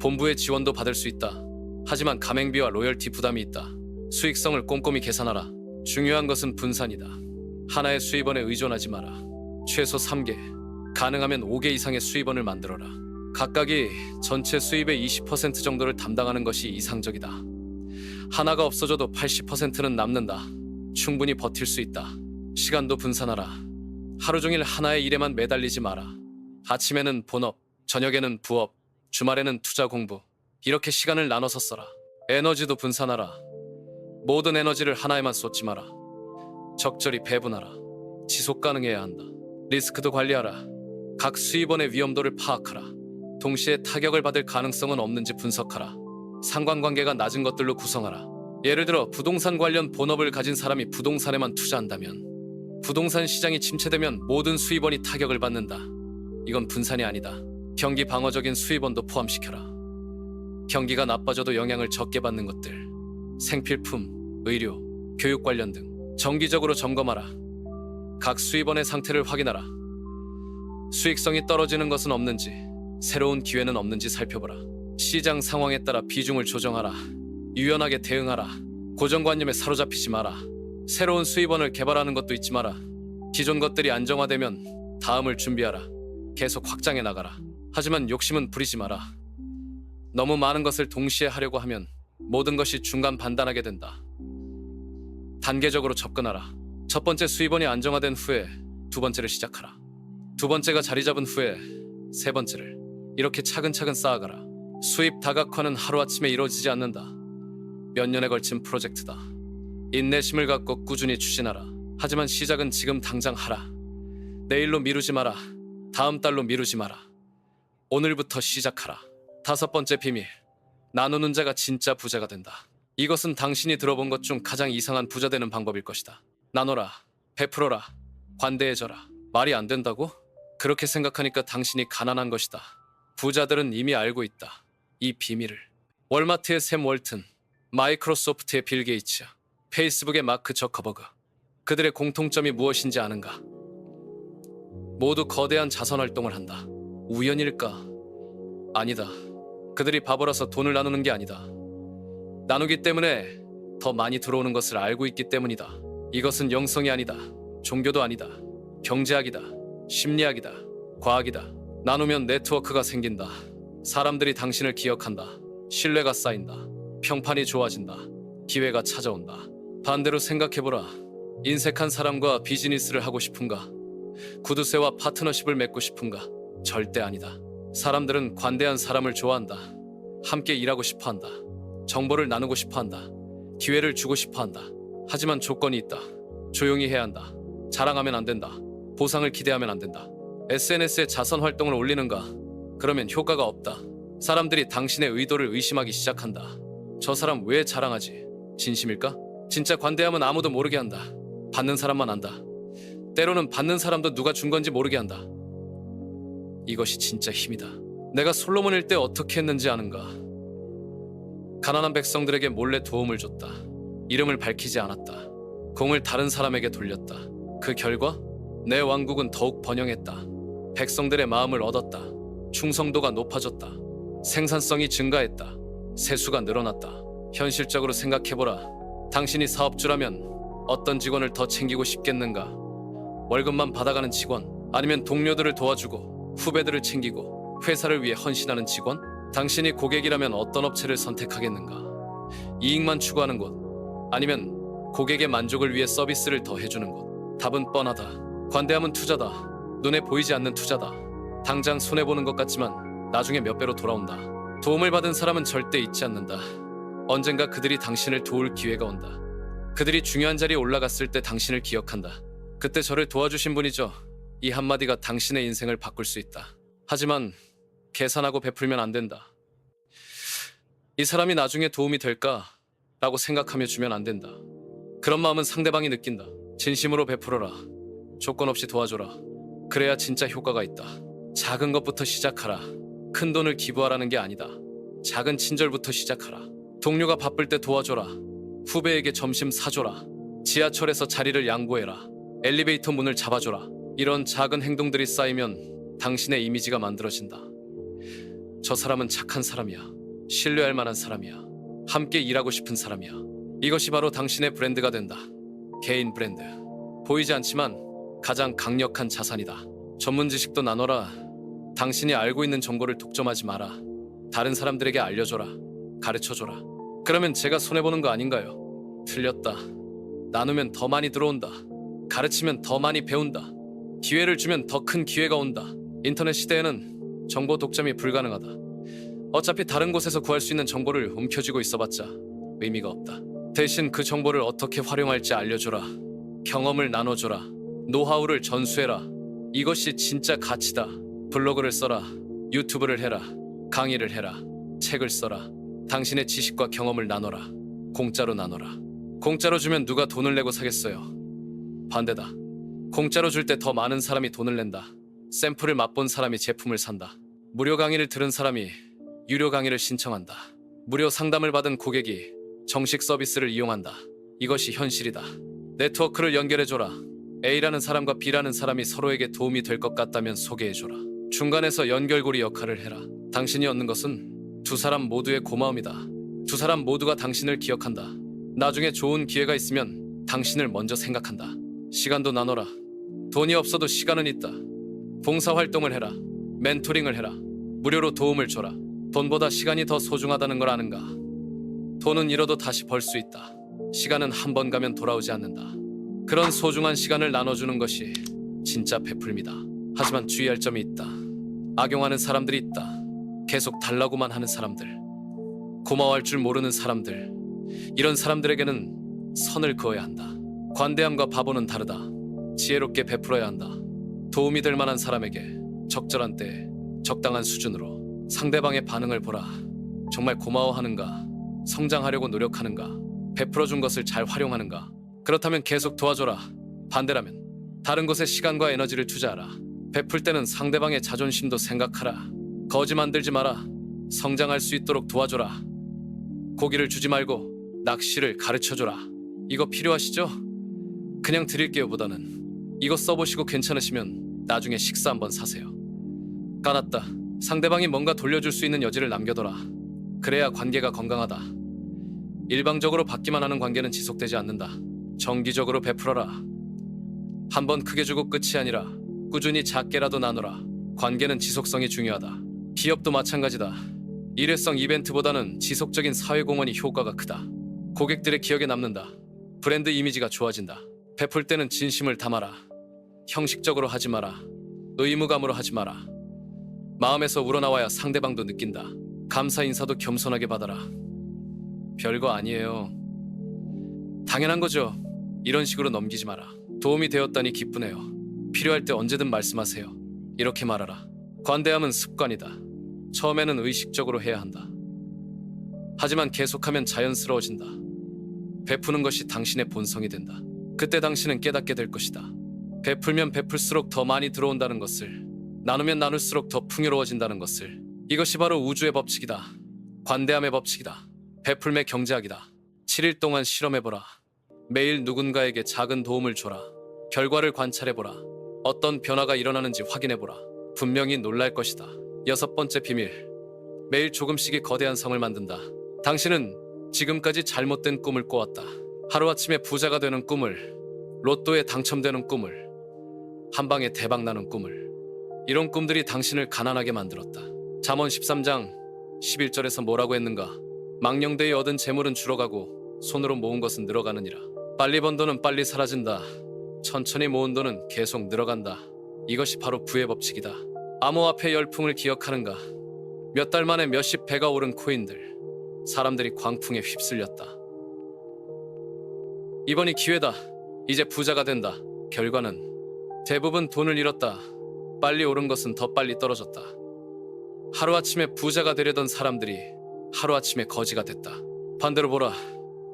본부의 지원도 받을 수 있다. 하지만 가맹비와 로열티 부담이 있다. 수익성을 꼼꼼히 계산하라. 중요한 것은 분산이다. 하나의 수입원에 의존하지 마라. 최소 3개, 가능하면 5개 이상의 수입원을 만들어라. 각각이 전체 수입의 20% 정도를 담당하는 것이 이상적이다. 하나가 없어져도 80%는 남는다. 충분히 버틸 수 있다. 시간도 분산하라. 하루 종일 하나의 일에만 매달리지 마라. 아침에는 본업, 저녁에는 부업, 주말에는 투자 공부. 이렇게 시간을 나눠서 써라. 에너지도 분산하라. 모든 에너지를 하나에만 쏟지 마라. 적절히 배분하라. 지속 가능해야 한다. 리스크도 관리하라. 각 수입원의 위험도를 파악하라. 동시에 타격을 받을 가능성은 없는지 분석하라. 상관관계가 낮은 것들로 구성하라. 예를 들어 부동산 관련 본업을 가진 사람이 부동산에만 투자한다면 부동산 시장이 침체되면 모든 수입원이 타격을 받는다. 이건 분산이 아니다. 경기 방어적인 수입원도 포함시켜라. 경기가 나빠져도 영향을 적게 받는 것들, 생필품, 의료, 교육 관련 등 정기적으로 점검하라. 각 수입원의 상태를 확인하라. 수익성이 떨어지는 것은 없는지, 새로운 기회는 없는지 살펴보라. 시장 상황에 따라 비중을 조정하라. 유연하게 대응하라. 고정관념에 사로잡히지 마라. 새로운 수입원을 개발하는 것도 잊지 마라. 기존 것들이 안정화되면 다음을 준비하라. 계속 확장해 나가라. 하지만 욕심은 부리지 마라. 너무 많은 것을 동시에 하려고 하면 모든 것이 중간 반단하게 된다. 단계적으로 접근하라. 첫 번째 수입원이 안정화된 후에 두 번째를 시작하라. 두 번째가 자리 잡은 후에 세 번째를. 이렇게 차근차근 쌓아가라. 수입 다각화는 하루아침에 이루어지지 않는다. 몇 년에 걸친 프로젝트다. 인내심을 갖고 꾸준히 추진하라. 하지만 시작은 지금 당장 하라. 내일로 미루지 마라. 다음 달로 미루지 마라. 오늘부터 시작하라. 다섯 번째 비밀. 나누는 자가 진짜 부자가 된다. 이것은 당신이 들어본 것 중 가장 이상한 부자 되는 방법일 것이다. 나눠라. 베풀어라. 관대해져라. 말이 안 된다고? 그렇게 생각하니까 당신이 가난한 것이다. 부자들은 이미 알고 있다. 이 비밀을. 월마트의 샘 월튼, 마이크로소프트의 빌 게이츠, 페이스북의 마크 저커버그. 그들의 공통점이 무엇인지 아는가? 모두 거대한 자선 활동을 한다. 우연일까? 아니다. 그들이 바보라서 돈을 나누는 게 아니다. 나누기 때문에 더 많이 들어오는 것을 알고 있기 때문이다. 이것은 영성이 아니다. 종교도 아니다. 경제학이다. 심리학이다. 과학이다. 나누면 네트워크가 생긴다. 사람들이 당신을 기억한다. 신뢰가 쌓인다. 평판이 좋아진다. 기회가 찾아온다. 반대로 생각해보라. 인색한 사람과 비즈니스를 하고 싶은가? 구두쇠와 파트너십을 맺고 싶은가? 절대 아니다. 사람들은 관대한 사람을 좋아한다. 함께 일하고 싶어한다. 정보를 나누고 싶어한다. 기회를 주고 싶어한다. 하지만 조건이 있다. 조용히 해야 한다. 자랑하면 안 된다. 보상을 기대하면 안 된다. SNS에 자선 활동을 올리는가? 그러면 효과가 없다. 사람들이 당신의 의도를 의심하기 시작한다. 저 사람 왜 자랑하지? 진심일까? 진짜 관대함은 아무도 모르게 한다. 받는 사람만 안다. 때로는 받는 사람도 누가 준 건지 모르게 한다. 이것이 진짜 힘이다. 내가 솔로몬일 때 어떻게 했는지 아는가? 가난한 백성들에게 몰래 도움을 줬다. 이름을 밝히지 않았다. 공을 다른 사람에게 돌렸다. 그 결과 내 왕국은 더욱 번영했다. 백성들의 마음을 얻었다. 충성도가 높아졌다. 생산성이 증가했다. 세수가 늘어났다. 현실적으로 생각해보라. 당신이 사업주라면 어떤 직원을 더 챙기고 싶겠는가? 월급만 받아가는 직원, 아니면 동료들을 도와주고 후배들을 챙기고 회사를 위해 헌신하는 직원? 당신이 고객이라면 어떤 업체를 선택하겠는가? 이익만 추구하는 곳, 아니면 고객의 만족을 위해 서비스를 더 해주는 곳? 답은 뻔하다. 관대함은 투자다. 눈에 보이지 않는 투자다. 당장 손해보는 것 같지만 나중에 몇 배로 돌아온다. 도움을 받은 사람은 절대 잊지 않는다. 언젠가 그들이 당신을 도울 기회가 온다. 그들이 중요한 자리에 올라갔을 때 당신을 기억한다. 그때 저를 도와주신 분이죠. 이 한마디가 당신의 인생을 바꿀 수 있다. 하지만 계산하고 베풀면 안 된다. 이 사람이 나중에 도움이 될까? 라고 생각하며 주면 안 된다. 그런 마음은 상대방이 느낀다. 진심으로 베풀어라. 조건 없이 도와줘라. 그래야 진짜 효과가 있다. 작은 것부터 시작하라. 큰 돈을 기부하라는 게 아니다. 작은 친절부터 시작하라. 동료가 바쁠 때 도와줘라. 후배에게 점심 사줘라. 지하철에서 자리를 양보해라. 엘리베이터 문을 잡아줘라. 이런 작은 행동들이 쌓이면 당신의 이미지가 만들어진다. 저 사람은 착한 사람이야. 신뢰할 만한 사람이야. 함께 일하고 싶은 사람이야. 이것이 바로 당신의 브랜드가 된다. 개인 브랜드. 보이지 않지만 가장 강력한 자산이다. 전문 지식도 나눠라. 당신이 알고 있는 정보를 독점하지 마라. 다른 사람들에게 알려줘라. 가르쳐줘라. 그러면 제가 손해보는 거 아닌가요? 틀렸다. 나누면 더 많이 들어온다. 가르치면 더 많이 배운다. 기회를 주면 더 큰 기회가 온다. 인터넷 시대에는 정보 독점이 불가능하다. 어차피 다른 곳에서 구할 수 있는 정보를 움켜쥐고 있어봤자 의미가 없다. 대신 그 정보를 어떻게 활용할지 알려줘라. 경험을 나눠줘라. 노하우를 전수해라. 이것이 진짜 가치다. 블로그를 써라. 유튜브를 해라. 강의를 해라. 책을 써라. 당신의 지식과 경험을 나눠라. 공짜로 나눠라. 공짜로 주면 누가 돈을 내고 사겠어요? 반대다. 공짜로 줄 때 더 많은 사람이 돈을 낸다. 샘플을 맛본 사람이 제품을 산다. 무료 강의를 들은 사람이 유료 강의를 신청한다. 무료 상담을 받은 고객이 정식 서비스를 이용한다. 이것이 현실이다. 네트워크를 연결해줘라. A라는 사람과 B라는 사람이 서로에게 도움이 될 것 같다면 소개해줘라. 중간에서 연결고리 역할을 해라. 당신이 얻는 것은 두 사람 모두의 고마움이다. 두 사람 모두가 당신을 기억한다. 나중에 좋은 기회가 있으면 당신을 먼저 생각한다. 시간도 나눠라. 돈이 없어도 시간은 있다. 봉사활동을 해라. 멘토링을 해라. 무료로 도움을 줘라. 돈보다 시간이 더 소중하다는 걸 아는가? 돈은 잃어도 다시 벌 수 있다. 시간은 한 번 가면 돌아오지 않는다. 그런 소중한 시간을 나눠주는 것이 진짜 베풀미다. 하지만 주의할 점이 있다. 악용하는 사람들이 있다. 계속 달라고만 하는 사람들. 고마워할 줄 모르는 사람들. 이런 사람들에게는 선을 그어야 한다. 관대함과 바보는 다르다. 지혜롭게 베풀어야 한다. 도움이 될 만한 사람에게 적절한 때에 적당한 수준으로 상대방의 반응을 보라. 정말 고마워하는가? 성장하려고 노력하는가? 베풀어준 것을 잘 활용하는가? 그렇다면 계속 도와줘라. 반대라면 다른 곳에 시간과 에너지를 투자하라. 베풀 때는 상대방의 자존심도 생각하라. 거지 만들지 마라. 성장할 수 있도록 도와줘라. 고기를 주지 말고 낚시를 가르쳐줘라. 이거 필요하시죠? 그냥 드릴게요 보다는 이거 써보시고 괜찮으시면 나중에 식사 한번 사세요. 까놨다. 상대방이 뭔가 돌려줄 수 있는 여지를 남겨둬라. 그래야 관계가 건강하다. 일방적으로 받기만 하는 관계는 지속되지 않는다. 정기적으로 베풀어라. 한번 크게 주고 끝이 아니라 꾸준히 작게라도 나누라. 관계는 지속성이 중요하다. 기업도 마찬가지다. 일회성 이벤트보다는 지속적인 사회공헌이 효과가 크다. 고객들의 기억에 남는다. 브랜드 이미지가 좋아진다. 베풀 때는 진심을 담아라. 형식적으로 하지 마라. 의무감으로 하지 마라. 마음에서 우러나와야 상대방도 느낀다. 감사 인사도 겸손하게 받아라. 별거 아니에요. 당연한 거죠. 이런 식으로 넘기지 마라. 도움이 되었다니 기쁘네요. 필요할 때 언제든 말씀하세요. 이렇게 말하라. 관대함은 습관이다. 처음에는 의식적으로 해야 한다. 하지만 계속하면 자연스러워진다. 베푸는 것이 당신의 본성이 된다. 그때 당신은 깨닫게 될 것이다. 베풀면 베풀수록 더 많이 들어온다는 것을, 나누면 나눌수록 더 풍요로워진다는 것을. 이것이 바로 우주의 법칙이다. 관대함의 법칙이다. 베풀매 경제학이다. 7일 동안 실험해보라. 매일 누군가에게 작은 도움을 줘라. 결과를 관찰해보라. 어떤 변화가 일어나는지 확인해보라. 분명히 놀랄 것이다. 6번째 비밀. 매일 조금씩이 거대한 성을 만든다. 당신은 지금까지 잘못된 꿈을 꿔왔다. 하루아침에 부자가 되는 꿈을, 로또에 당첨되는 꿈을, 한방에 대박나는 꿈을. 이런 꿈들이 당신을 가난하게 만들었다. 잠언 13장 11절에서 뭐라고 했는가? 망령되이 얻은 재물은 줄어가고 손으로 모은 것은 늘어가느니라. 빨리 번 돈은 빨리 사라진다. 천천히 모은 돈은 계속 늘어간다. 이것이 바로 부의 법칙이다. 암호화폐 열풍을 기억하는가? 몇 달 만에 몇십 배가 오른 코인들. 사람들이 광풍에 휩쓸렸다. 이번이 기회다. 이제 부자가 된다. 결과는 대부분 돈을 잃었다. 빨리 오른 것은 더 빨리 떨어졌다. 하루아침에 부자가 되려던 사람들이 하루아침에 거지가 됐다. 반대로 보라.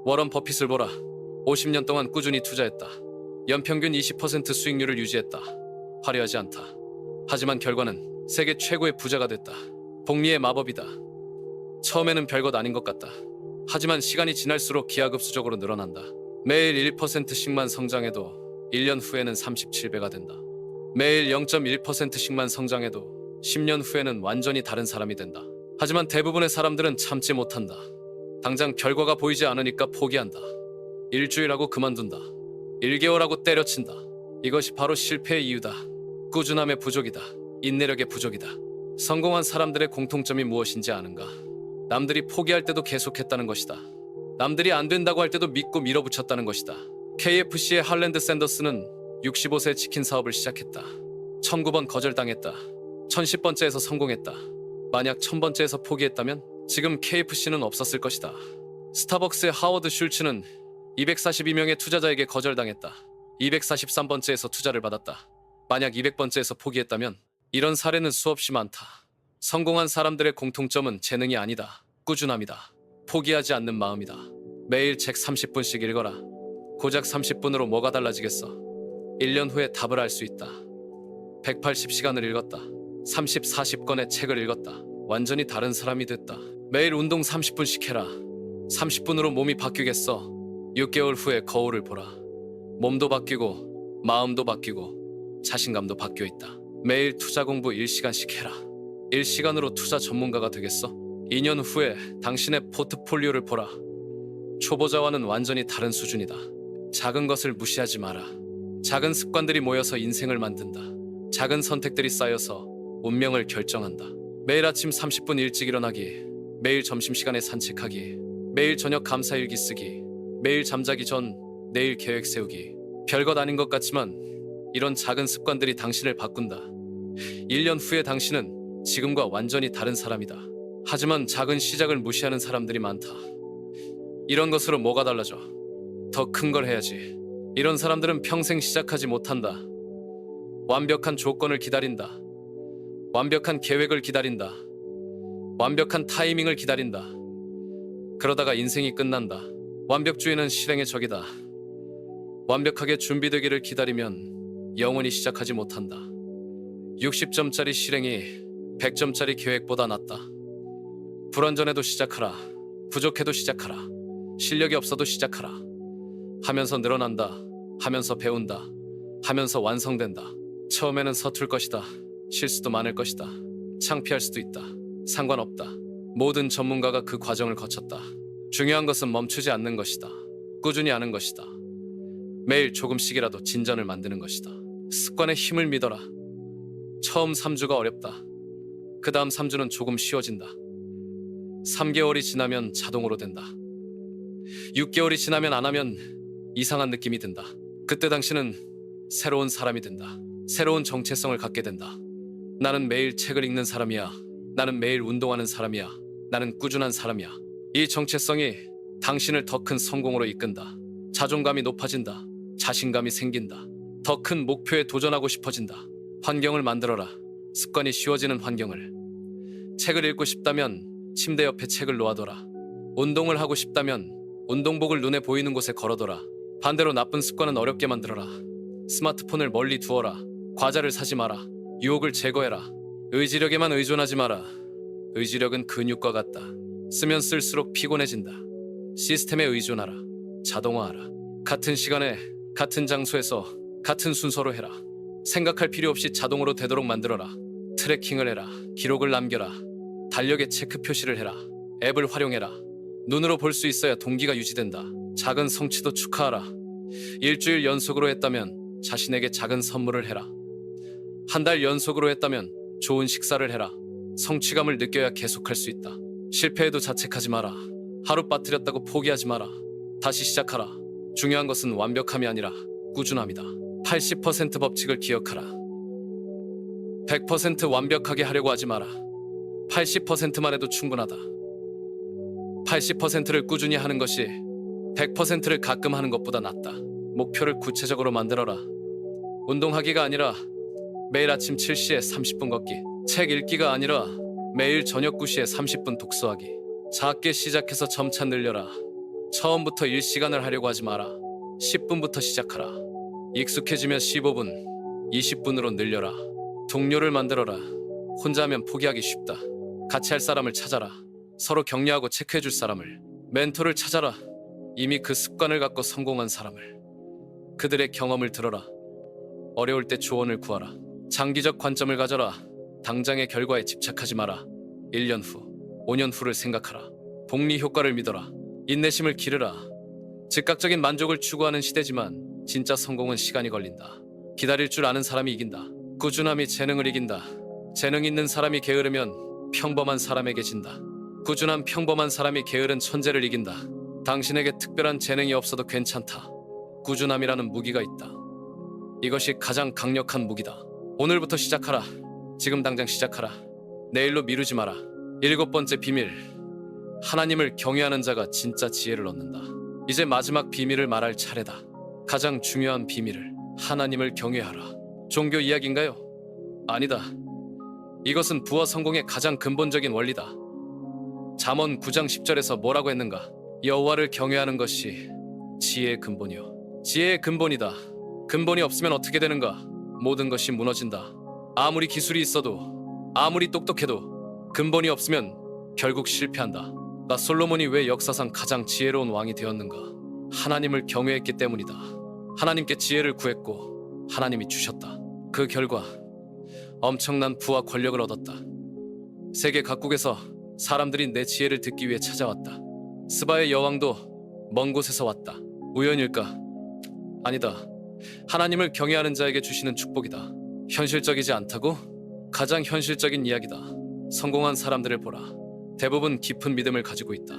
워런 버핏을 보라. 50년 동안 꾸준히 투자했다. 연평균 20% 수익률을 유지했다. 화려하지 않다. 하지만 결과는 세계 최고의 부자가 됐다. 복리의 마법이다. 처음에는 별것 아닌 것 같다. 하지만 시간이 지날수록 기하급수적으로 늘어난다. 매일 1%씩만 성장해도 1년 후에는 37배가 된다. 매일 0.1%씩만 성장해도 10년 후에는 완전히 다른 사람이 된다. 하지만 대부분의 사람들은 참지 못한다. 당장 결과가 보이지 않으니까 포기한다. 일주일하고 그만둔다. 1개월하고 때려친다. 이것이 바로 실패의 이유다. 꾸준함의 부족이다. 인내력의 부족이다. 성공한 사람들의 공통점이 무엇인지 아는가? 남들이 포기할 때도 계속했다는 것이다. 남들이 안 된다고 할 때도 믿고 밀어붙였다는 것이다. KFC의 할랜드 샌더스는 65세 치킨 사업을 시작했다. 1009번 거절당했다. 1010번째에서 성공했다. 만약 1000번째에서 포기했다면 지금 KFC는 없었을 것이다. 스타벅스의 하워드 슐츠는 242명의 투자자에게 거절당했다. 243번째에서 투자를 받았다. 만약 200번째에서 포기했다면 이런 사례는 수없이 많다. 성공한 사람들의 공통점은 재능이 아니다. 꾸준함이다. 포기하지 않는 마음이다. 매일 책 30분씩 읽어라. 고작 30분으로 뭐가 달라지겠어? 1년 후에 답을 알 수 있다. 180시간을 읽었다. 30, 40권의 책을 읽었다. 완전히 다른 사람이 됐다. 매일 운동 30분씩 해라. 30분으로 몸이 바뀌겠어. 6개월 후에 거울을 보라. 몸도 바뀌고 마음도 바뀌고 자신감도 바뀌어 있다. 매일 투자 공부 1시간씩 해라. 1시간으로 투자 전문가가 되겠어? 2년 후에 당신의 포트폴리오를 보라. 초보자와는 완전히 다른 수준이다. 작은 것을 무시하지 마라. 작은 습관들이 모여서 인생을 만든다. 작은 선택들이 쌓여서 운명을 결정한다. 매일 아침 30분 일찍 일어나기, 매일 점심시간에 산책하기, 매일 저녁 감사일기 쓰기, 매일 잠자기 전 내일 계획 세우기. 별것 아닌 것 같지만 이런 작은 습관들이 당신을 바꾼다. 1년 후에 당신은 지금과 완전히 다른 사람이다. 하지만 작은 시작을 무시하는 사람들이 많다. 이런 것으로 뭐가 달라져? 더 큰 걸 해야지. 이런 사람들은 평생 시작하지 못한다. 완벽한 조건을 기다린다. 완벽한 계획을 기다린다. 완벽한 타이밍을 기다린다. 그러다가 인생이 끝난다. 완벽주의는 실행의 적이다. 완벽하게 준비되기를 기다리면 영원히 시작하지 못한다. 60점짜리 실행이 100점짜리 계획보다 낫다. 불완전해도 시작하라. 부족해도 시작하라. 실력이 없어도 시작하라. 하면서 늘어난다. 하면서 배운다. 하면서 완성된다. 처음에는 서툴 것이다. 실수도 많을 것이다. 창피할 수도 있다. 상관없다. 모든 전문가가 그 과정을 거쳤다. 중요한 것은 멈추지 않는 것이다. 꾸준히 하는 것이다. 매일 조금씩이라도 진전을 만드는 것이다. 습관의 힘을 믿어라. 처음 3주가 어렵다. 그 다음 3주는 조금 쉬워진다. 3개월이 지나면 자동으로 된다. 6개월이 지나면 안 하면 이상한 느낌이 든다. 그때 당신은 새로운 사람이 된다. 새로운 정체성을 갖게 된다. 나는 매일 책을 읽는 사람이야. 나는 매일 운동하는 사람이야. 나는 꾸준한 사람이야. 이 정체성이 당신을 더 큰 성공으로 이끈다. 자존감이 높아진다. 자신감이 생긴다. 더 큰 목표에 도전하고 싶어진다. 환경을 만들어라. 습관이 쉬워지는 환경을. 책을 읽고 싶다면 침대 옆에 책을 놓아둬라. 운동을 하고 싶다면 운동복을 눈에 보이는 곳에 걸어둬라. 반대로 나쁜 습관은 어렵게 만들어라. 스마트폰을 멀리 두어라. 과자를 사지 마라. 유혹을 제거해라. 의지력에만 의존하지 마라. 의지력은 근육과 같다. 쓰면 쓸수록 피곤해진다. 시스템에 의존하라. 자동화하라. 같은 시간에 같은 장소에서 같은 순서로 해라. 생각할 필요 없이 자동으로 되도록 만들어라. 트래킹을 해라. 기록을 남겨라. 달력에 체크 표시를 해라. 앱을 활용해라. 눈으로 볼 수 있어야 동기가 유지된다. 작은 성취도 축하하라. 일주일 연속으로 했다면 자신에게 작은 선물을 해라. 한 달 연속으로 했다면 좋은 식사를 해라. 성취감을 느껴야 계속할 수 있다. 실패해도 자책하지 마라. 하루 빠뜨렸다고 포기하지 마라. 다시 시작하라. 중요한 것은 완벽함이 아니라 꾸준함이다. 80% 법칙을 기억하라. 100% 완벽하게 하려고 하지 마라. 80%만 해도 충분하다. 80%를 꾸준히 하는 것이 100%를 가끔 하는 것보다 낫다. 목표를 구체적으로 만들어라. 운동하기가 아니라 매일 아침 7시에 30분 걷기. 책 읽기가 아니라 매일 저녁 9시에 30분 독서하기. 작게 시작해서 점차 늘려라. 처음부터 1시간을 하려고 하지 마라. 10분부터 시작하라. 익숙해지면 15분, 20분으로 늘려라. 동료를 만들어라. 혼자 하면 포기하기 쉽다. 같이 할 사람을 찾아라. 서로 격려하고 체크해줄 사람을. 멘토를 찾아라. 이미 그 습관을 갖고 성공한 사람을. 그들의 경험을 들어라. 어려울 때 조언을 구하라. 장기적 관점을 가져라. 당장의 결과에 집착하지 마라. 1년 후, 5년 후를 생각하라. 복리 효과를 믿어라. 인내심을 기르라. 즉각적인 만족을 추구하는 시대지만 진짜 성공은 시간이 걸린다. 기다릴 줄 아는 사람이 이긴다. 꾸준함이 재능을 이긴다. 재능 있는 사람이 게으르면 평범한 사람에게 진다. 꾸준한 평범한 사람이 게으른 천재를 이긴다. 당신에게 특별한 재능이 없어도 괜찮다. 꾸준함이라는 무기가 있다. 이것이 가장 강력한 무기다. 오늘부터 시작하라. 지금 당장 시작하라. 내일로 미루지 마라. 7번째 비밀. 하나님을 경외하는 자가 진짜 지혜를 얻는다. 이제 마지막 비밀을 말할 차례다. 가장 중요한 비밀을. 하나님을 경외하라. 종교 이야기인가요? 아니다. 이것은 부와 성공의 가장 근본적인 원리다. 잠언 9장 10절에서 뭐라고 했는가? 여호와를 경외하는 것이 지혜의 근본이요. 지혜의 근본이다. 근본이 없으면 어떻게 되는가? 모든 것이 무너진다. 아무리 기술이 있어도, 아무리 똑똑해도 근본이 없으면 결국 실패한다. 나 솔로몬이 왜 역사상 가장 지혜로운 왕이 되었는가? 하나님을 경외했기 때문이다. 하나님께 지혜를 구했고 하나님이 주셨다. 그 결과 엄청난 부와 권력을 얻었다. 세계 각국에서 사람들이 내 지혜를 듣기 위해 찾아왔다. 스바의 여왕도 먼 곳에서 왔다. 우연일까? 아니다. 하나님을 경외하는 자에게 주시는 축복이다. 현실적이지 않다고? 가장 현실적인 이야기다. 성공한 사람들을 보라. 대부분 깊은 믿음을 가지고 있다.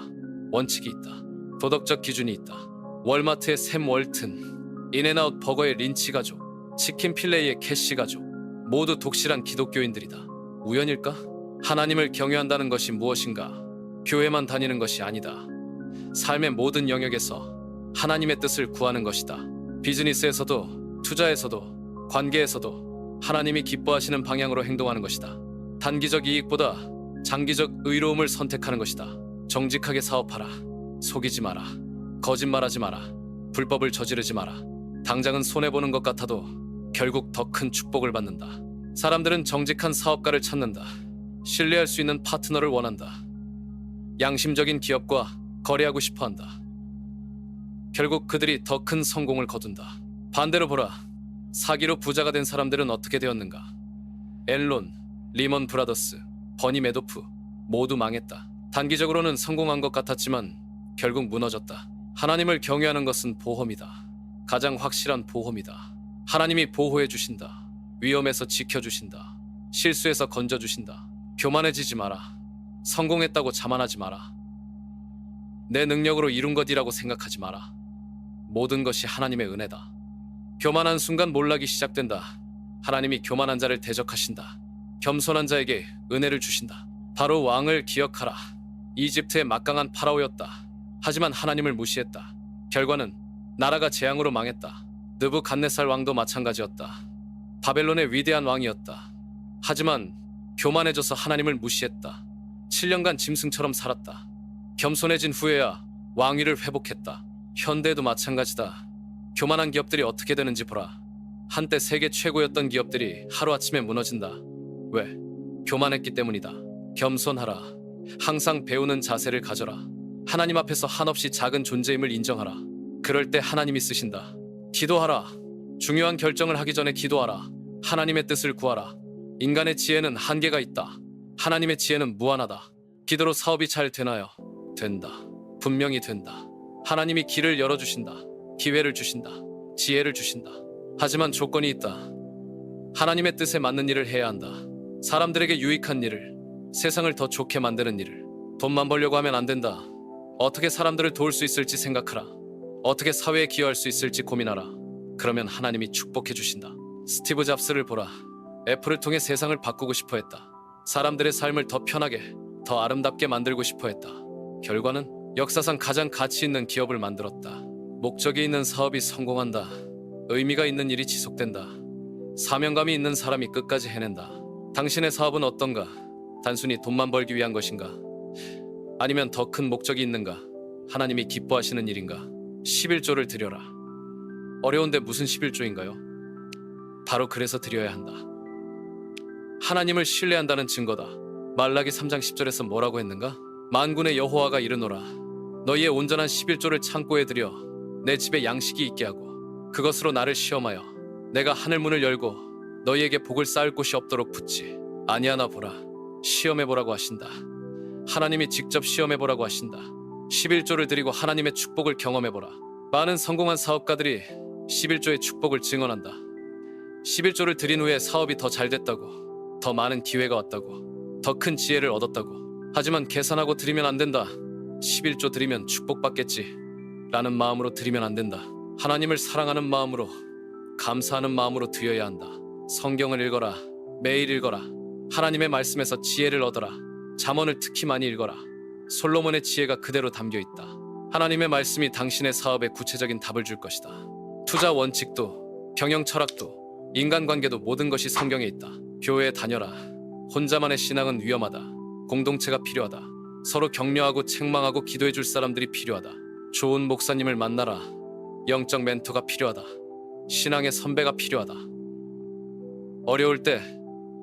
원칙이 있다. 도덕적 기준이 있다. 월마트의 샘 월튼, 인앤아웃 버거의 린치 가족, 치킨 필레이의 캐시 가족, 모두 독실한 기독교인들이다. 우연일까? 하나님을 경외한다는 것이 무엇인가? 교회만 다니는 것이 아니다. 삶의 모든 영역에서 하나님의 뜻을 구하는 것이다. 비즈니스에서도, 투자에서도, 관계에서도 하나님이 기뻐하시는 방향으로 행동하는 것이다. 단기적 이익보다 장기적 의로움을 선택하는 것이다. 정직하게 사업하라. 속이지 마라. 거짓말하지 마라. 불법을 저지르지 마라. 당장은 손해보는 것 같아도 결국 더 큰 축복을 받는다. 사람들은 정직한 사업가를 찾는다. 신뢰할 수 있는 파트너를 원한다. 양심적인 기업과 거래하고 싶어한다. 결국 그들이 더 큰 성공을 거둔다. 반대로 보라. 사기로 부자가 된 사람들은 어떻게 되었는가? 엔론, 리먼 브라더스, 버니 매도프 모두 망했다. 단기적으로는 성공한 것 같았지만 결국 무너졌다. 하나님을 경외하는 것은 보험이다. 가장 확실한 보험이다. 하나님이 보호해 주신다. 위험에서 지켜주신다. 실수에서 건져주신다. 교만해지지 마라. 성공했다고 자만하지 마라. 내 능력으로 이룬 것이라고 생각하지 마라. 모든 것이 하나님의 은혜다. 교만한 순간 몰락이 시작된다. 하나님이 교만한 자를 대적하신다. 겸손한 자에게 은혜를 주신다. 바로 왕을 기억하라. 이집트의 막강한 파라오였다. 하지만 하나님을 무시했다. 결과는 나라가 재앙으로 망했다. 느부갓네살 왕도 마찬가지였다. 바벨론의 위대한 왕이었다. 하지만 교만해져서 하나님을 무시했다. 7년간 짐승처럼 살았다. 겸손해진 후에야 왕위를 회복했다. 현대에도 마찬가지다. 교만한 기업들이 어떻게 되는지 보라. 한때 세계 최고였던 기업들이 하루아침에 무너진다. 왜? 교만했기 때문이다. 겸손하라. 항상 배우는 자세를 가져라. 하나님 앞에서 한없이 작은 존재임을 인정하라. 그럴 때 하나님이 쓰신다. 기도하라. 중요한 결정을 하기 전에 기도하라. 하나님의 뜻을 구하라. 인간의 지혜는 한계가 있다. 하나님의 지혜는 무한하다. 기도로 사업이 잘 되나요? 된다. 분명히 된다. 하나님이 길을 열어주신다. 기회를 주신다. 지혜를 주신다. 하지만 조건이 있다. 하나님의 뜻에 맞는 일을 해야 한다. 사람들에게 유익한 일을, 세상을 더 좋게 만드는 일을. 돈만 벌려고 하면 안 된다. 어떻게 사람들을 도울 수 있을지 생각하라. 어떻게 사회에 기여할 수 있을지 고민하라. 그러면 하나님이 축복해 주신다. 스티브 잡스를 보라. 애플을 통해 세상을 바꾸고 싶어 했다. 사람들의 삶을 더 편하게, 더 아름답게 만들고 싶어 했다. 결과는 역사상 가장 가치 있는 기업을 만들었다. 목적이 있는 사업이 성공한다. 의미가 있는 일이 지속된다. 사명감이 있는 사람이 끝까지 해낸다. 당신의 사업은 어떤가? 단순히 돈만 벌기 위한 것인가? 아니면 더 큰 목적이 있는가? 하나님이 기뻐하시는 일인가? 11조를 드려라. 어려운데 무슨 11조인가요? 바로 그래서 드려야 한다. 하나님을 신뢰한다는 증거다. 말라기 3장 10절에서 뭐라고 했는가? 만군의 여호와가 이르노라. 너희의 온전한 11조를 창고에 들여 내 집에 양식이 있게 하고 그것으로 나를 시험하여 내가 하늘 문을 열고 너희에게 복을 쌓을 곳이 없도록 붙지 아니하나 보라. 시험해보라고 하신다. 하나님이 직접 시험해보라고 하신다. 11조를 드리고 하나님의 축복을 경험해보라. 많은 성공한 사업가들이 11조의 축복을 증언한다. 11조를 드린 후에 사업이 더 잘 됐다고, 더 많은 기회가 왔다고, 더 큰 지혜를 얻었다고. 하지만 계산하고 드리면 안 된다. 11조 드리면 축복받겠지 라는 마음으로 드리면 안 된다. 하나님을 사랑하는 마음으로, 감사하는 마음으로 드려야 한다. 성경을 읽어라. 매일 읽어라. 하나님의 말씀에서 지혜를 얻어라. 잠언을 특히 많이 읽어라. 솔로몬의 지혜가 그대로 담겨 있다. 하나님의 말씀이 당신의 사업에 구체적인 답을 줄 것이다. 투자 원칙도, 경영 철학도, 인간관계도 모든 것이 성경에 있다. 교회에 다녀라. 혼자만의 신앙은 위험하다. 공동체가 필요하다. 서로 격려하고 책망하고 기도해 줄 사람들이 필요하다. 좋은 목사님을 만나라. 영적 멘토가 필요하다. 신앙의 선배가 필요하다. 어려울 때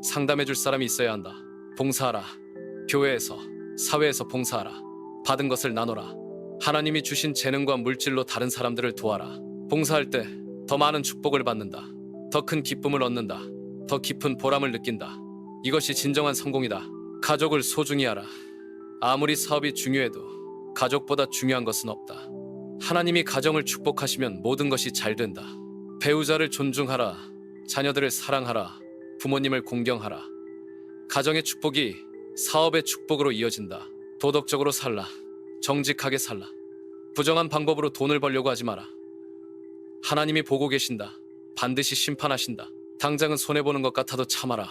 상담해 줄 사람이 있어야 한다. 봉사하라. 교회에서, 사회에서 봉사하라. 받은 것을 나눠라. 하나님이 주신 재능과 물질로 다른 사람들을 도와라. 봉사할 때 더 많은 축복을 받는다. 더 큰 기쁨을 얻는다. 더 깊은 보람을 느낀다. 이것이 진정한 성공이다. 가족을 소중히 하라. 아무리 사업이 중요해도 가족보다 중요한 것은 없다. 하나님이 가정을 축복하시면 모든 것이 잘 된다. 배우자를 존중하라. 자녀들을 사랑하라. 부모님을 공경하라. 가정의 축복이 사업의 축복으로 이어진다. 도덕적으로 살라. 정직하게 살라. 부정한 방법으로 돈을 벌려고 하지 마라. 하나님이 보고 계신다. 반드시 심판하신다. 당장은 손해보는 것 같아도 참아라.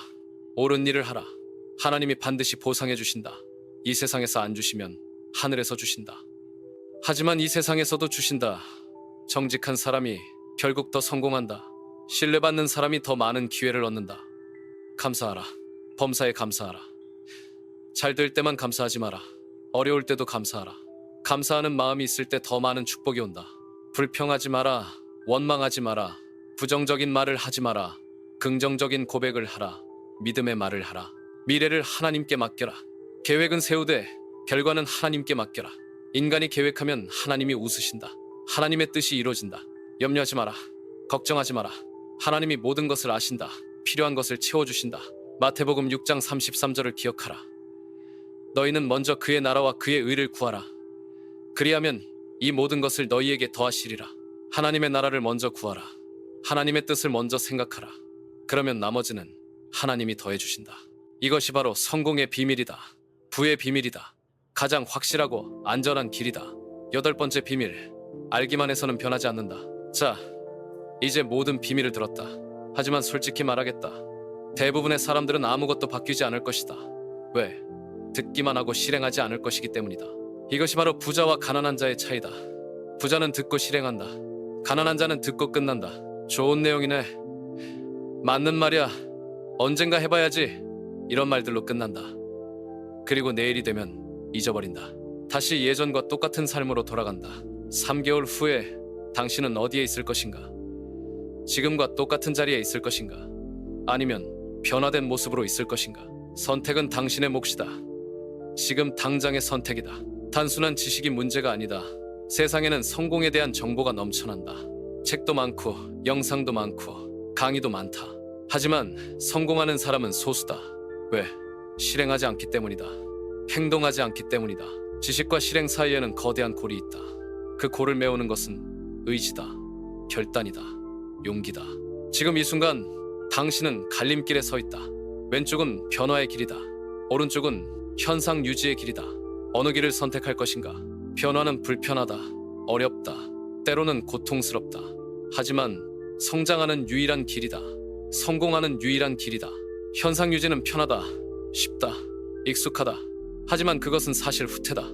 옳은 일을 하라. 하나님이 반드시 보상해 주신다. 이 세상에서 안 주시면 하늘에서 주신다. 하지만 이 세상에서도 주신다. 정직한 사람이 결국 더 성공한다. 신뢰받는 사람이 더 많은 기회를 얻는다. 감사하라. 범사에 감사하라. 잘 될 때만 감사하지 마라. 어려울 때도 감사하라. 감사하는 마음이 있을 때 더 많은 축복이 온다. 불평하지 마라. 원망하지 마라. 부정적인 말을 하지 마라. 긍정적인 고백을 하라. 믿음의 말을 하라. 미래를 하나님께 맡겨라. 계획은 세우되 결과는 하나님께 맡겨라. 인간이 계획하면 하나님이 웃으신다. 하나님의 뜻이 이루어진다. 염려하지 마라. 걱정하지 마라. 하나님이 모든 것을 아신다. 필요한 것을 채워주신다. 마태복음 6장 33절을 기억하라. 너희는 먼저 그의 나라와 그의 의를 구하라. 그리하면 이 모든 것을 너희에게 더하시리라. 하나님의 나라를 먼저 구하라. 하나님의 뜻을 먼저 생각하라. 그러면 나머지는 하나님이 더해주신다. 이것이 바로 성공의 비밀이다. 부의 비밀이다. 가장 확실하고 안전한 길이다. 8번째 비밀. 알기만 해서는 변하지 않는다. 자, 이제 모든 비밀을 들었다. 하지만 솔직히 말하겠다. 대부분의 사람들은 아무것도 바뀌지 않을 것이다. 왜? 듣기만 하고 실행하지 않을 것이기 때문이다. 이것이 바로 부자와 가난한 자의 차이다. 부자는 듣고 실행한다. 가난한 자는 듣고 끝난다. 좋은 내용이네. 맞는 말이야. 언젠가 해봐야지. 이런 말들로 끝난다. 그리고 내일이 되면 잊어버린다. 다시 예전과 똑같은 삶으로 돌아간다. 3개월 후에 당신은 어디에 있을 것인가? 지금과 똑같은 자리에 있을 것인가? 아니면 변화된 모습으로 있을 것인가? 선택은 당신의 몫이다. 지금 당장의 선택이다. 단순한 지식이 문제가 아니다. 세상에는 성공에 대한 정보가 넘쳐난다. 책도 많고 영상도 많고 강의도 많다. 하지만 성공하는 사람은 소수다. 왜? 실행하지 않기 때문이다. 행동하지 않기 때문이다. 지식과 실행 사이에는 거대한 골이 있다. 그 골을 메우는 것은 의지다. 결단이다. 용기다. 지금 이 순간 당신은 갈림길에 서 있다. 왼쪽은 변화의 길이다. 오른쪽은 현상 유지의 길이다. 어느 길을 선택할 것인가? 변화는 불편하다. 어렵다. 때로는 고통스럽다. 하지만 성장하는 유일한 길이다. 성공하는 유일한 길이다. 현상 유지는 편하다. 쉽다. 익숙하다. 하지만 그것은 사실 후퇴다.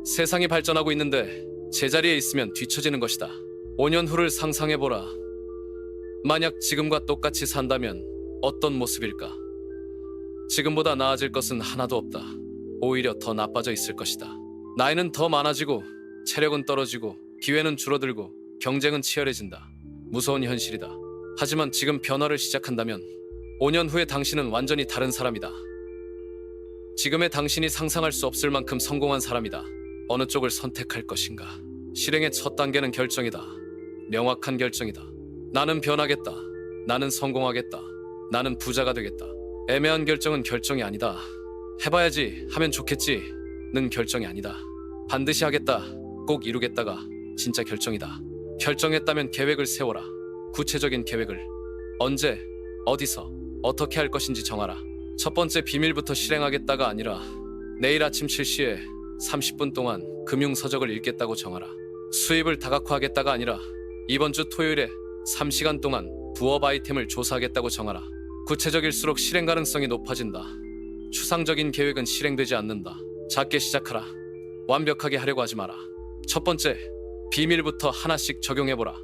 세상이 발전하고 있는데 제자리에 있으면 뒤처지는 것이다. 5년 후를 상상해보라. 만약 지금과 똑같이 산다면 어떤 모습일까? 지금보다 나아질 것은 하나도 없다. 오히려 더 나빠져 있을 것이다. 나이는 더 많아지고 체력은 떨어지고 기회는 줄어들고 경쟁은 치열해진다. 무서운 현실이다. 하지만 지금 변화를 시작한다면 5년 후에 당신은 완전히 다른 사람이다. 지금의 당신이 상상할 수 없을 만큼 성공한 사람이다. 어느 쪽을 선택할 것인가? 실행의 첫 단계는 결정이다. 명확한 결정이다. 나는 변하겠다. 나는 성공하겠다. 나는 부자가 되겠다. 애매한 결정은 결정이 아니다. 해봐야지, 하면 좋겠지는 결정이 아니다. 반드시 하겠다, 꼭 이루겠다가 진짜 결정이다. 결정했다면 계획을 세워라. 구체적인 계획을. 언제, 어디서, 어떻게 할 것인지 정하라. 첫 번째 비밀부터 실행하겠다가 아니라 내일 아침 7시에 30분 동안 금융서적을 읽겠다고 정하라. 수입을 다각화하겠다가 아니라 이번 주 토요일에 3시간 동안 부업 아이템을 조사하겠다고 정하라. 구체적일수록 실행 가능성이 높아진다. 추상적인 계획은 실행되지 않는다. 작게 시작하라. 완벽하게 하려고 하지 마라. 첫 번째, 비밀부터 하나씩 적용해보라.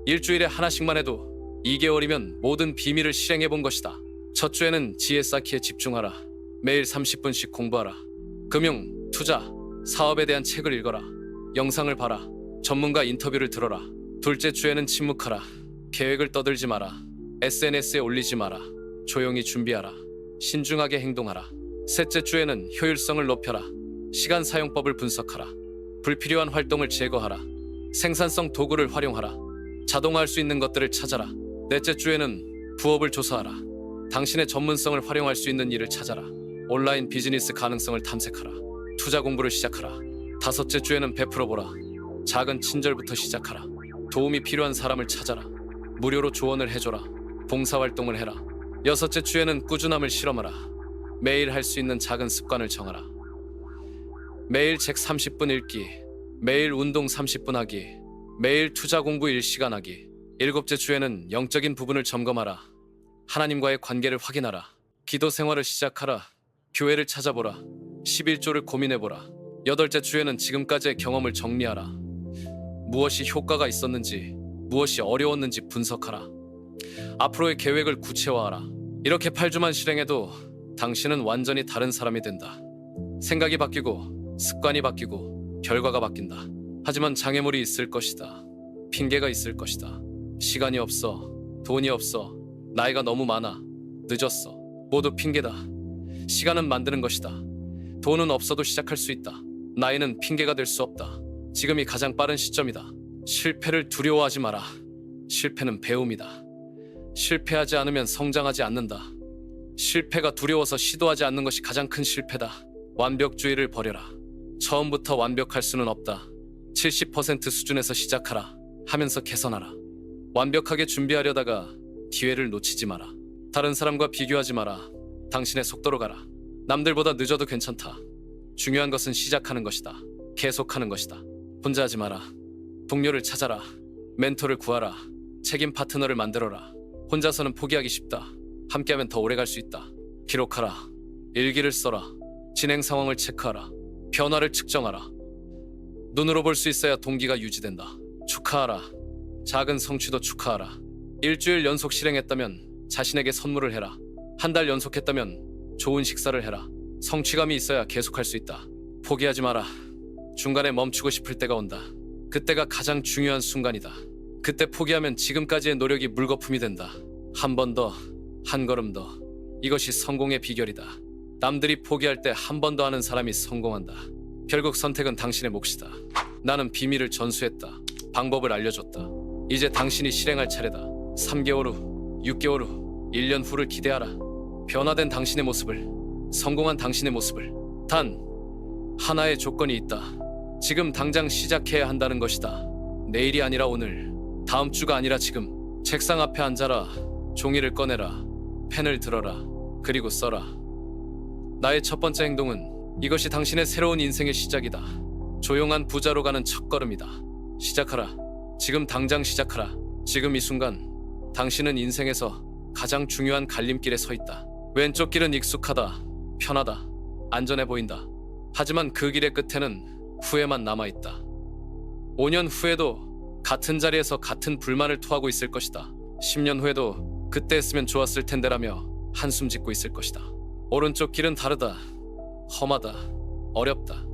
일주일에 하나씩만 해도 2개월이면 모든 비밀을 실행해본 것이다. 첫 주에는 지혜 쌓기에 집중하라. 매일 30분씩 공부하라. 금융, 투자, 사업에 대한 책을 읽어라. 영상을 봐라. 전문가 인터뷰를 들어라. 둘째 주에는 침묵하라. 계획을 떠들지 마라. SNS에 올리지 마라. 조용히 준비하라. 신중하게 행동하라. 셋째 주에는 효율성을 높여라. 시간 사용법을 분석하라. 불필요한 활동을 제거하라. 생산성 도구를 활용하라. 자동화할 수 있는 것들을 찾아라. 넷째 주에는 부업을 조사하라. 당신의 전문성을 활용할 수 있는 일을 찾아라. 온라인 비즈니스 가능성을 탐색하라. 투자 공부를 시작하라. 다섯째 주에는 베풀어보라. 작은 친절부터 시작하라. 도움이 필요한 사람을 찾아라. 무료로 조언을 해줘라. 봉사활동을 해라. 여섯째 주에는 꾸준함을 실험하라. 매일 할 수 있는 작은 습관을 정하라. 매일 책 30분 읽기, 매일 운동 30분 하기, 매일 투자 공부 1시간 하기. 일곱째 주에는 영적인 부분을 점검하라. 하나님과의 관계를 확인하라. 기도 생활을 시작하라. 교회를 찾아보라. 11조를 고민해보라. 여덟째 주에는 지금까지의 경험을 정리하라. 무엇이 효과가 있었는지, 무엇이 어려웠는지 분석하라. 앞으로의 계획을 구체화하라. 이렇게 8주만 실행해도 당신은 완전히 다른 사람이 된다. 생각이 바뀌고 습관이 바뀌고 결과가 바뀐다. 하지만 장애물이 있을 것이다. 핑계가 있을 것이다. 시간이 없어. 돈이 없어. 나이가 너무 많아. 늦었어. 모두 핑계다. 시간은 만드는 것이다. 돈은 없어도 시작할 수 있다. 나이는 핑계가 될 수 없다. 지금이 가장 빠른 시점이다. 실패를 두려워하지 마라. 실패는 배움이다. 실패하지 않으면 성장하지 않는다. 실패가 두려워서 시도하지 않는 것이 가장 큰 실패다. 완벽주의를 버려라. 처음부터 완벽할 수는 없다. 70% 수준에서 시작하라. 하면서 개선하라. 완벽하게 준비하려다가 기회를 놓치지 마라. 다른 사람과 비교하지 마라. 당신의 속도로 가라. 남들보다 늦어도 괜찮다. 중요한 것은 시작하는 것이다. 계속하는 것이다. 혼자 하지 마라. 동료를 찾아라. 멘토를 구하라. 책임 파트너를 만들어라. 혼자서는 포기하기 쉽다. 함께하면 더 오래 갈 수 있다. 기록하라. 일기를 써라. 진행 상황을 체크하라. 변화를 측정하라. 눈으로 볼 수 있어야 동기가 유지된다. 축하하라. 작은 성취도 축하하라. 일주일 연속 실행했다면 자신에게 선물을 해라. 한 달 연속했다면 좋은 식사를 해라. 성취감이 있어야 계속할 수 있다. 포기하지 마라. 중간에 멈추고 싶을 때가 온다. 그때가 가장 중요한 순간이다. 그때 포기하면 지금까지의 노력이 물거품이 된다. 한 번 더, 한 걸음 더. 이것이 성공의 비결이다. 남들이 포기할 때 한 번 더 하는 사람이 성공한다. 결국 선택은 당신의 몫이다. 나는 비밀을 전수했다. 방법을 알려줬다. 이제 당신이 실행할 차례다. 3개월 후, 6개월 후, 1년 후를 기대하라. 변화된 당신의 모습을, 성공한 당신의 모습을. 단 하나의 조건이 있다. 지금 당장 시작해야 한다는 것이다. 내일이 아니라 오늘, 다음 주가 아니라 지금. 책상 앞에 앉아라. 종이를 꺼내라. 펜을 들어라. 그리고 써라. 나의 첫 번째 행동은 이것이 당신의 새로운 인생의 시작이다. 조용한 부자로 가는 첫걸음이다. 시작하라. 지금 당장 시작하라. 지금 이 순간 당신은 인생에서 가장 중요한 갈림길에 서 있다. 왼쪽 길은 익숙하다. 편하다. 안전해 보인다. 하지만 그 길의 끝에는 후회만 남아있다. 5년 후에도 같은 자리에서 같은 불만을 토하고 있을 것이다. 10년 후에도 그때 했으면 좋았을 텐데라며 한숨 짓고 있을 것이다. 오른쪽 길은 다르다. 험하다. 어렵다.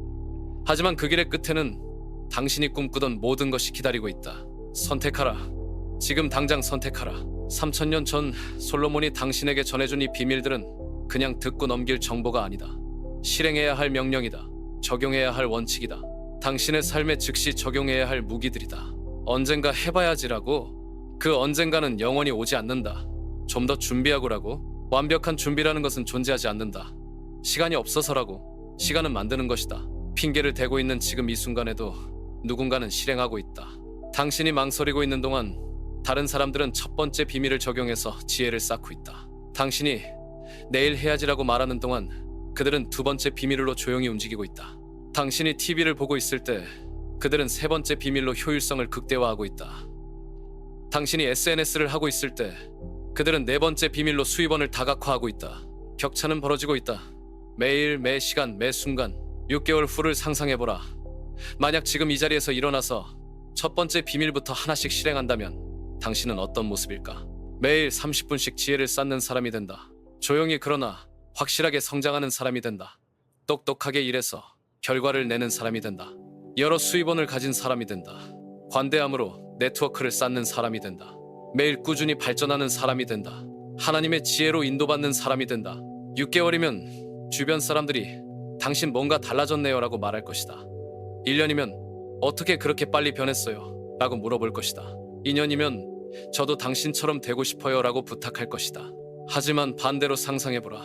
하지만 그 길의 끝에는 당신이 꿈꾸던 모든 것이 기다리고 있다. 선택하라. 지금 당장 선택하라. 3000년 전 솔로몬이 당신에게 전해준 이 비밀들은 그냥 듣고 넘길 정보가 아니다. 실행해야 할 명령이다. 적용해야 할 원칙이다. 당신의 삶에 즉시 적용해야 할 무기들이다. 언젠가 해봐야지라고. 그 언젠가는 영원히 오지 않는다. 좀 더 준비하고라고. 완벽한 준비라는 것은 존재하지 않는다. 시간이 없어서라고. 시간은 만드는 것이다. 핑계를 대고 있는 지금 이 순간에도 누군가는 실행하고 있다. 당신이 망설이고 있는 동안 다른 사람들은 첫 번째 비밀을 적용해서 지혜를 쌓고 있다. 당신이 내일 해야지라고 말하는 동안 그들은 두 번째 비밀로 조용히 움직이고 있다. 당신이 TV를 보고 있을 때 그들은 세 번째 비밀로 효율성을 극대화하고 있다. 당신이 SNS를 하고 있을 때 그들은 네 번째 비밀로 수입원을 다각화하고 있다. 격차는 벌어지고 있다. 매일, 매 시간, 매 순간. 6개월 후를 상상해보라. 만약 지금 이 자리에서 일어나서 첫 번째 비밀부터 하나씩 실행한다면 당신은 어떤 모습일까? 매일 30분씩 지혜를 쌓는 사람이 된다. 조용히 그러나 확실하게 성장하는 사람이 된다. 똑똑하게 일해서 결과를 내는 사람이 된다. 여러 수입원을 가진 사람이 된다. 관대함으로 네트워크를 쌓는 사람이 된다. 매일 꾸준히 발전하는 사람이 된다. 하나님의 지혜로 인도받는 사람이 된다. 6개월이면 주변 사람들이 당신 뭔가 달라졌네요 라고 말할 것이다. 1년이면 어떻게 그렇게 빨리 변했어요? 라고 물어볼 것이다. 2년이면 저도 당신처럼 되고 싶어요 라고 부탁할 것이다. 하지만 반대로 상상해보라.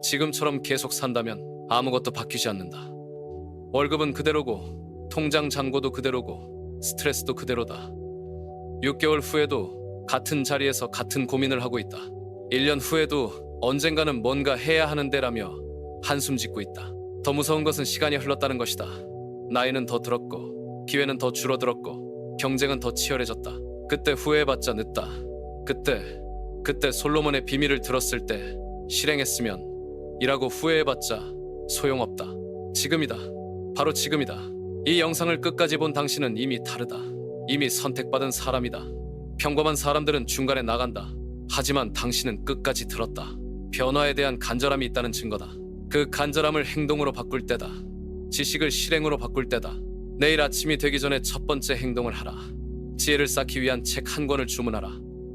지금처럼 계속 산다면 아무것도 바뀌지 않는다. 월급은 그대로고 통장 잔고도 그대로고 스트레스도 그대로다. 6개월 후에도 같은 자리에서 같은 고민을 하고 있다. 1년 후에도 언젠가는 뭔가 해야 하는데라며 한숨 짓고 있다. 더 무서운 것은 시간이 흘렀다는 것이다. 나이는 더 들었고 기회는 더 줄어들었고 경쟁은 더 치열해졌다. 그때 후회해봤자 늦다. 그때 솔로몬의 비밀을 들었을 때 실행했으면 이라고 후회해봤자 소용없다. 지금이다. 바로 지금이다. 이 영상을 끝까지 본 당신은 이미 다르다. 이미 선택받은 사람이다. 평범한 사람들은 중간에 나간다. 하지만 당신은 끝까지 들었다. 변화에 대한 간절함이 있다는 증거다. 그 간절함을 행동으로 바꿀 때다. 지식을 실행으로 바꿀 때다. 내일 아침이 되기 전에 첫 번째 행동을 하라. 지혜를 쌓기 위한 책 한 권을 주문하라.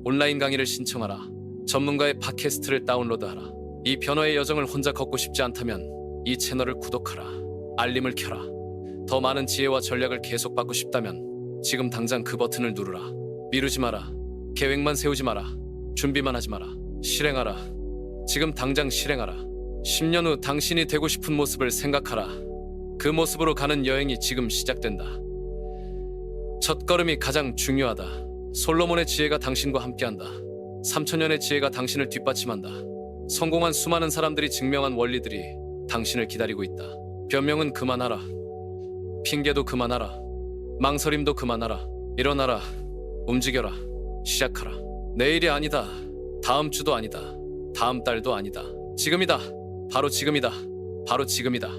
온라인 강의를 신청하라. 전문가의 팟캐스트를 다운로드하라. 이 변화의 여정을 혼자 걷고 싶지 않다면 이 채널을 구독하라. 알림을 켜라. 더 많은 지혜와 전략을 계속 받고 싶다면 지금 당장 그 버튼을 누르라. 미루지 마라. 계획만 세우지 마라. 준비만 하지 마라. 실행하라. 지금 당장 실행하라. 10년 후 당신이 되고 싶은 모습을 생각하라. 그 모습으로 가는 여행이 지금 시작된다. 첫걸음이 가장 중요하다. 솔로몬의 지혜가 당신과 함께한다. 3000년의 지혜가 당신을 뒷받침한다. 성공한 수많은 사람들이 증명한 원리들이 당신을 기다리고 있다. 변명은 그만하라. 핑계도 그만하라. 망설임도 그만하라. 일어나라. 움직여라. 시작하라. 내일이 아니다. 다음 주도 아니다. 다음 달도 아니다. 지금이다. 바로 지금이다. 바로 지금이다.